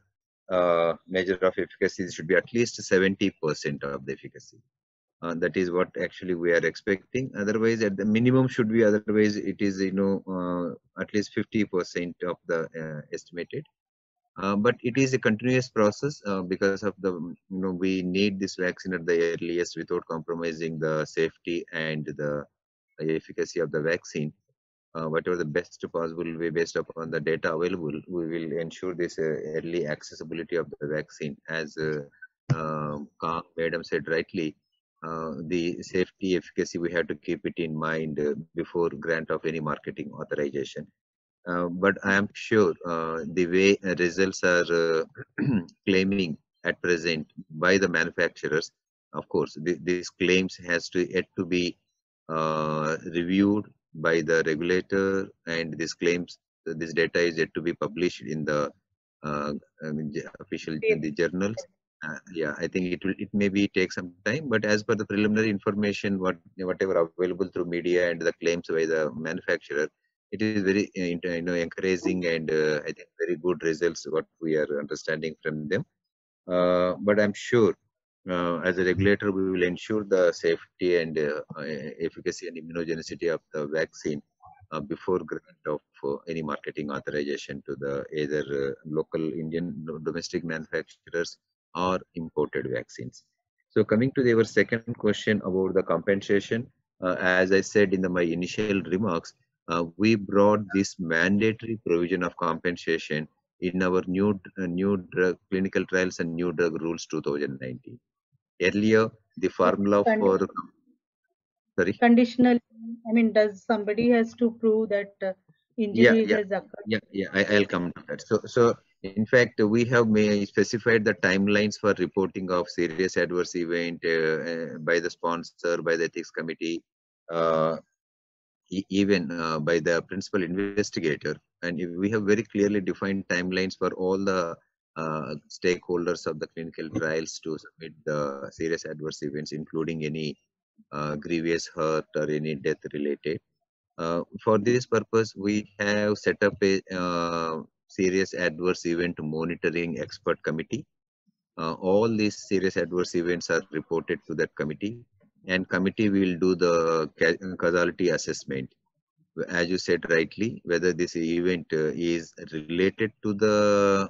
measure of efficacy should be at least 70% of the efficacy. That is what actually we are expecting. Otherwise, at the minimum should be, otherwise it is, at least 50% of the estimated. But it is a continuous process because of the, we need this vaccine at the earliest without compromising the safety and the efficacy of the vaccine. Whatever the best possible way based upon the data available, we will ensure this early accessibility of the vaccine. As Madam said rightly, the safety efficacy, we have to keep it in mind before grant of any marketing authorization. But I am sure the way results are claiming at present by the manufacturers, of course, these claims has to yet to be reviewed by the regulator, and these claims, this data is yet to be published in the official in the journals. Yeah, I think it maybe take some time, but as per the preliminary information, whatever available through media and the claims by the manufacturer, it is very encouraging, and I think very good results what we are understanding from them. But I'm sure as a regulator, we will ensure the safety and efficacy and immunogenicity of the vaccine before grant of any marketing authorization to the either local Indian domestic manufacturers or imported vaccines. So coming to our second question about the compensation, as I said in my initial remarks, we brought this mandatory provision of compensation in our new drug clinical trials and new drug rules 2019. Earlier, the formula for conditional, does somebody has to prove that injury has occurred? Yeah, I'll come to that. So In fact, we have specified the timelines for reporting of serious adverse event by the sponsor, by the ethics committee, even by the principal investigator. And we have very clearly defined timelines for all the stakeholders of the clinical trials to submit the serious adverse events, including any grievous hurt or any death related. For this purpose, we have set up a serious adverse event monitoring expert committee. All these serious adverse events are reported to that committee, and committee will do the causality assessment. As you said rightly, whether this event is related to the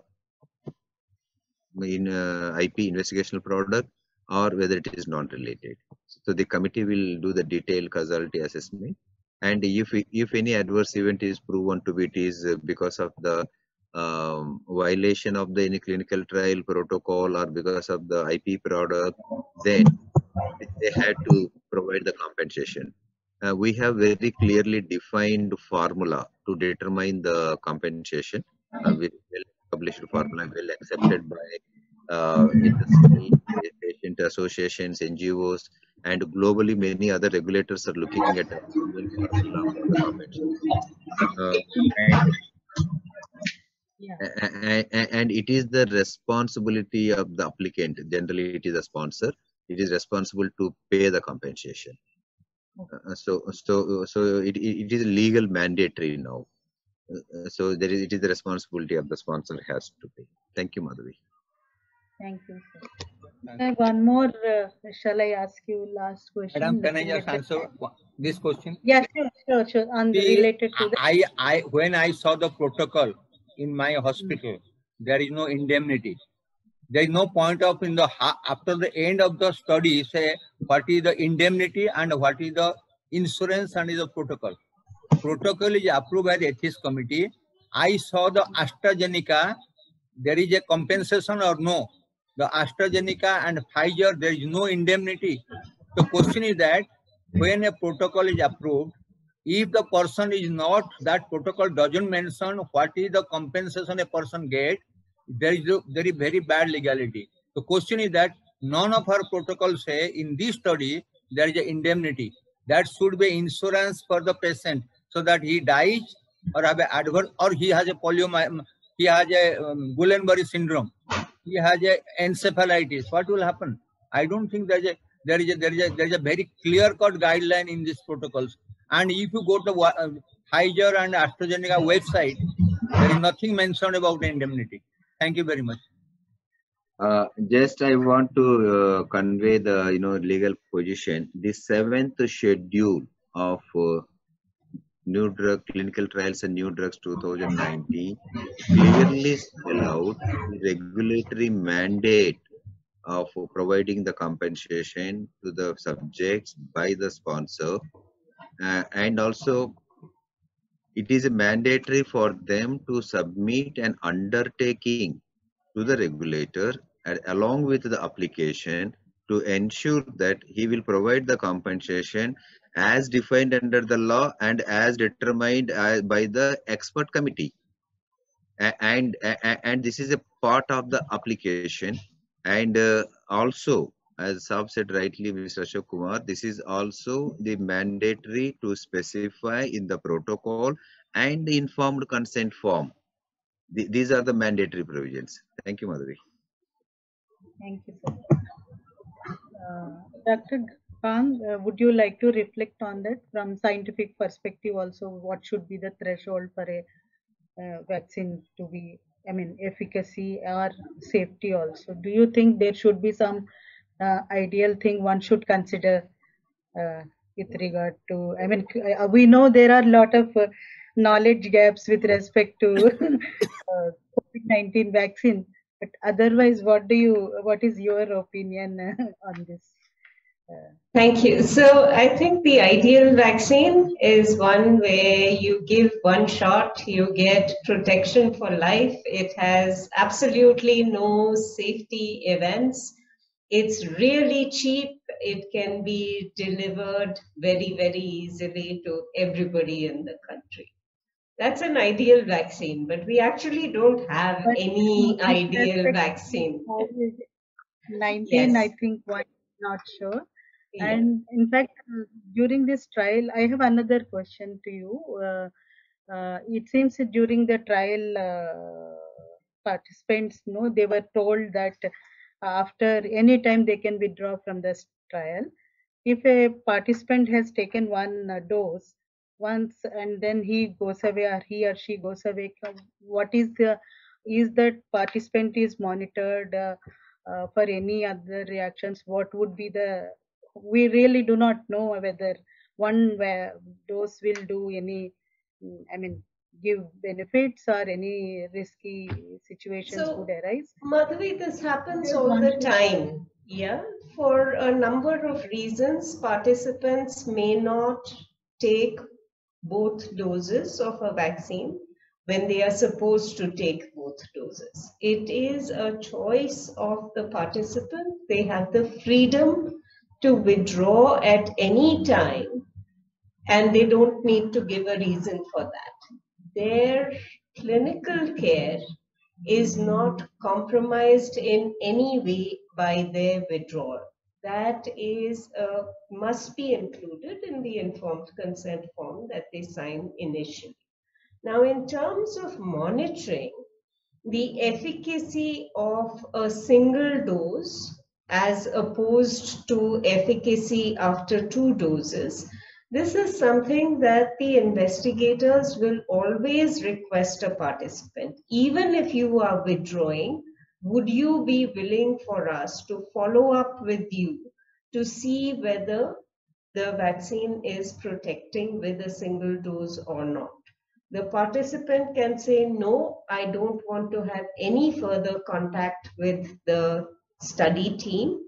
IP investigational product or whether it is non-related. So the committee will do the detailed causality assessment, and if any adverse event is proven to be it is because of the violation of the any clinical trial protocol or because of the IP product, then they had to provide the compensation. We have very clearly defined formula to determine the compensation. With well-published formula, well accepted by industry, patient associations, NGOs, and globally many other regulators are looking at a formula for the compensation. And it is the responsibility of the applicant. Generally, it is a sponsor. It is responsible to pay the compensation. So it is legal mandatory now. So it is the responsibility of the sponsor has to pay. Thank you, Madhavi. Thank you, sir. I have one more. Shall I ask you last question? Madam, can I just answer this question? Yes, sure. Related to that. When I saw the protocol in my hospital, there is no indemnity. There is no point of after the end of the study say what is the indemnity and what is the insurance and is the protocol. Protocol is approved by the ethics committee. I saw the AstraZeneca. There is a compensation or no? The AstraZeneca and Pfizer, there is no indemnity. The question is that when a protocol is approved, if the person is not, that protocol doesn't mention what is the compensation a person get, there is very bad legality. The question is that none of our protocols say in this study there is an indemnity. That should be insurance for the patient so that he dies or have an adverse or he has a he has a Guillain-Barré syndrome. He has a encephalitis. What will happen? I don't think there is a very clear-cut guideline in these protocols. And if you go to Pfizer and AstraZeneca website, there is nothing mentioned about indemnity. Thank you very much. Just I want to convey the legal position. The 7th schedule of New Drug Clinical Trials and New Drugs 2019 clearly spell out the regulatory mandate of providing the compensation to the subjects by the sponsor, and also it is mandatory for them to submit an undertaking to the regulator along with the application to ensure that he will provide the compensation as defined under the law and as determined by the expert committee. And this is a part of the application. And also, as Saab said rightly, Mr. Ashok Kumar, this is also the mandatory to specify in the protocol and the informed consent form. These are the mandatory provisions. Thank you, Madhavi. Thank you, sir. Dr. Kang, would you like to reflect on that from scientific perspective also? What should be the threshold for a vaccine to be, efficacy or safety also? Do you think there should be some ideal thing one should consider with regard to, we know there are a lot of knowledge gaps with respect to COVID-19 vaccine, but otherwise, what is your opinion on this? Thank you. So I think the ideal vaccine is one where you give one shot, you get protection for life. It has absolutely no safety events. It's really cheap. It can be delivered very, very easily to everybody in the country. That's an ideal vaccine, but we actually don't have any ideal vaccine. 19, Yes. I think, one, not sure. Yeah. And in fact, during this trial, I have another question to you. It seems that during the trial, participants, no, they were told that after any time they can withdraw from this trial. If a participant has taken one dose once and then he goes away or he or she goes away, what is that participant is monitored for any other reactions? What would be the, we really do not know whether one dose will do any, I mean, give benefits or any risky situations So, would arise. Madhavi, this happens all the time. Yeah, for a number of reasons, participants may not take both doses of a vaccine when they are supposed to take both doses. It is a choice of the participant. They have the freedom to withdraw at any time, and they don't need to give a reason for that. Their clinical care is not compromised in any way by their withdrawal. That is must be included in the informed consent form that they sign initially. Now, in terms of monitoring, the efficacy of a single dose as opposed to efficacy after 2 doses, this is something that the investigators will always request a participant. Even if you are withdrawing, would you be willing for us to follow up with you to see whether the vaccine is protecting with a single dose or not? The participant can say, no, I don't want to have any further contact with the study team,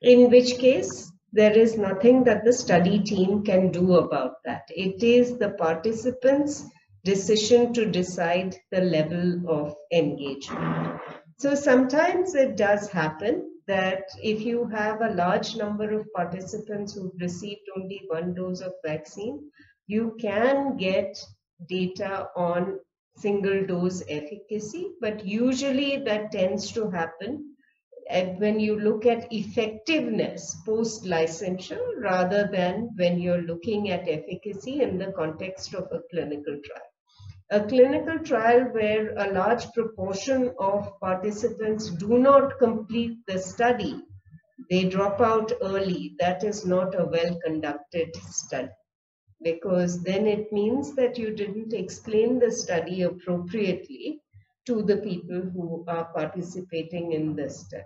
in which case there is nothing that the study team can do about that. It is the participant's decision to decide the level of engagement. So sometimes it does happen that if you have a large number of participants who've received only 1 dose of vaccine, you can get data on single dose efficacy, but usually that tends to happen when you look at effectiveness post licensure rather than when you're looking at efficacy in the context of a clinical trial. A clinical trial where a large proportion of participants do not complete the study, they drop out early, that is not a well conducted study, because then it means that you didn't explain the study appropriately to the people who are participating in the study.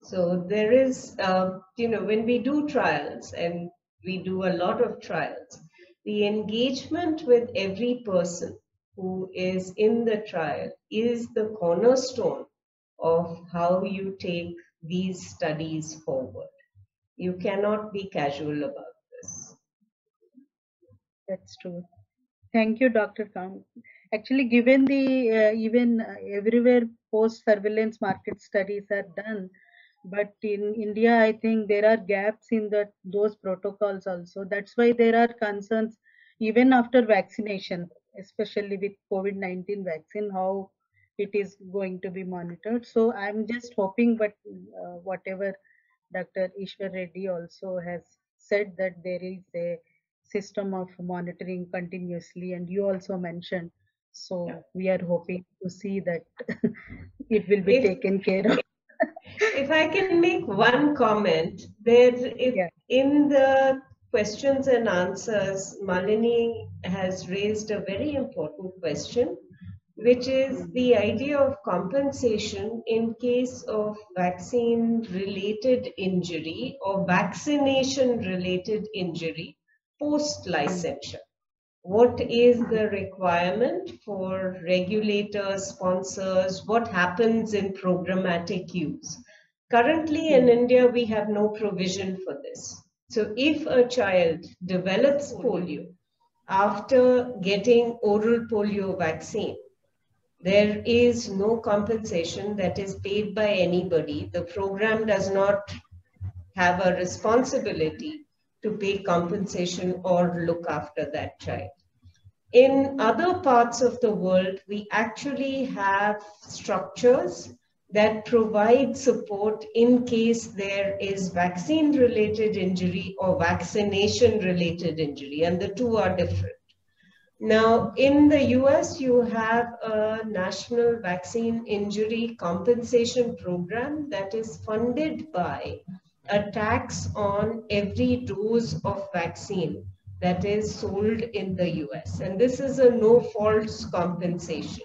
So there is, when we do trials, and we do a lot of trials, the engagement with every person who is in the trial is the cornerstone of how you take these studies forward. You cannot be casual about this. That's true. Thank you, Dr. Khan. Actually, given the even everywhere post-surveillance market studies are done, but in India, I think there are gaps in those protocols also. That's why there are concerns even after vaccination, especially with COVID-19 vaccine, how it is going to be monitored. So I'm just hoping, but whatever Dr. Ishwar Reddy also has said, that there is a system of monitoring continuously, and you also mentioned. So we are hoping to see that it will be taken care of. If I can make one comment, in the questions and answers, Malini has raised a very important question, which is the idea of compensation in case of vaccine-related injury or vaccination-related injury post-licensure. What is the requirement for regulators, sponsors? What happens in programmatic use? Currently in India, we have no provision for this. So if a child develops polio after getting oral polio vaccine, there is no compensation that is paid by anybody. The program does not have a responsibility to pay compensation or look after that child. In other parts of the world, we actually have structures that provide support in case there is vaccine-related injury or vaccination-related injury, and the two are different. Now, in the US, you have a national vaccine injury compensation program that is funded by a tax on every dose of vaccine that is sold in the US. And this is a no-fault compensation.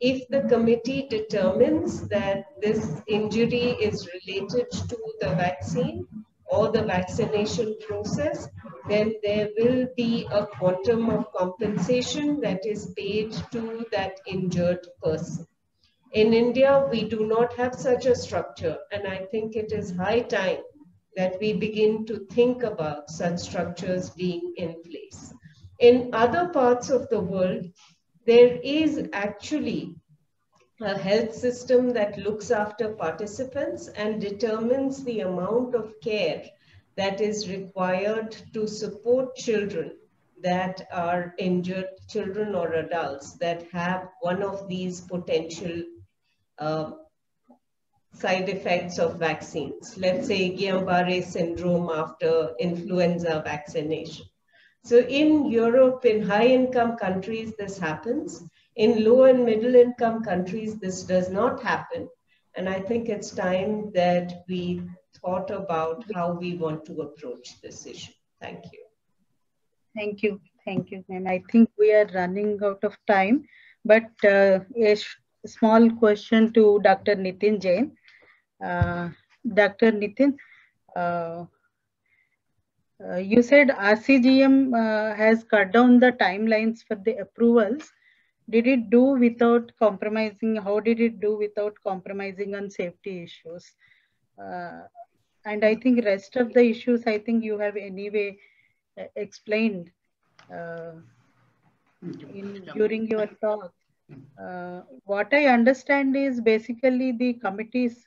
If the committee determines that this injury is related to the vaccine or the vaccination process, then there will be a quantum of compensation that is paid to that injured person. In India, we do not have such a structure, and I think it is high time that we begin to think about such structures being in place. In other parts of the world, there is actually a health system that looks after participants and determines the amount of care that is required to support children that are injured, children or adults that have one of these potential side effects of vaccines. Let's say Guillain-Barré syndrome after influenza vaccination. So in Europe, in high-income countries, this happens. In low and middle-income countries, this does not happen. And I think it's time that we thought about how we want to approach this issue. Thank you. Thank you. Thank you. And I think we are running out of time, but a small question to Dr. Nitin Jain. Dr. Nitin, you said RCGM has cut down the timelines for the approvals. Did it do without compromising? How did it do without compromising on safety issues? And I think rest of the issues, I think you have anyway explained during your talk. What I understand is basically the committees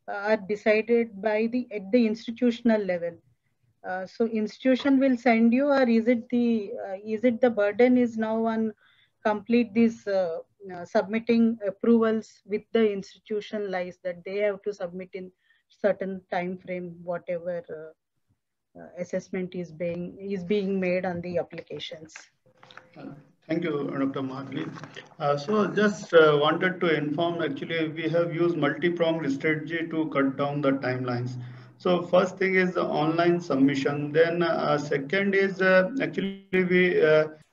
are decided by at the institutional level. So institution will send you, or is it the burden is now on complete this submitting approvals with the institution lies that they have to submit in certain time frame, whatever assessment is being made on the applications. Thank you, Dr. Madhuri. So just wanted to inform, actually, we have used multi-pronged strategy to cut down the timelines. So first thing is the online submission. Then second is actually we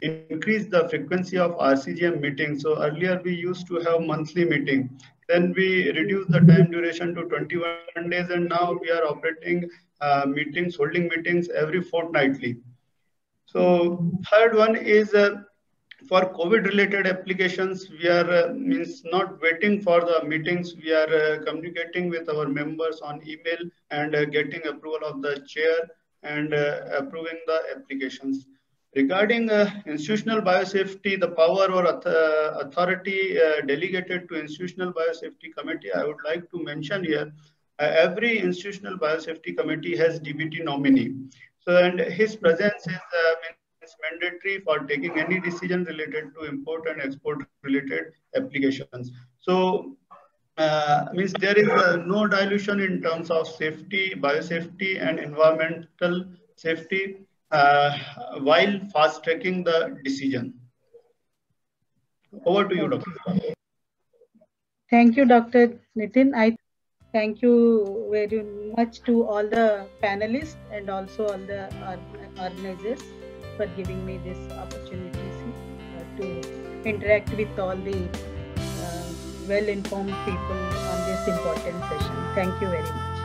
increase the frequency of RCGM meetings. So earlier we used to have monthly meeting. Then we reduced the time duration to 21 days, and now we are operating holding meetings every fortnightly. So third one is for COVID-related applications, we are not waiting for the meetings. We are communicating with our members on email and getting approval of the chair and approving the applications. Regarding institutional biosafety, the power or authority delegated to institutional biosafety committee, I would like to mention here, every institutional biosafety committee has DBT nominee. So, and his presence is mandatory for taking any decision related to import and export related applications. So means there is no dilution in terms of safety, biosafety and environmental safety while fast tracking the decision. Over to you, Dr. Thank you, Dr. Nitin. I thank you very much to all the panelists and also all the organizers for giving me this opportunity to interact with all the well-informed people on this important session. Thank you very much.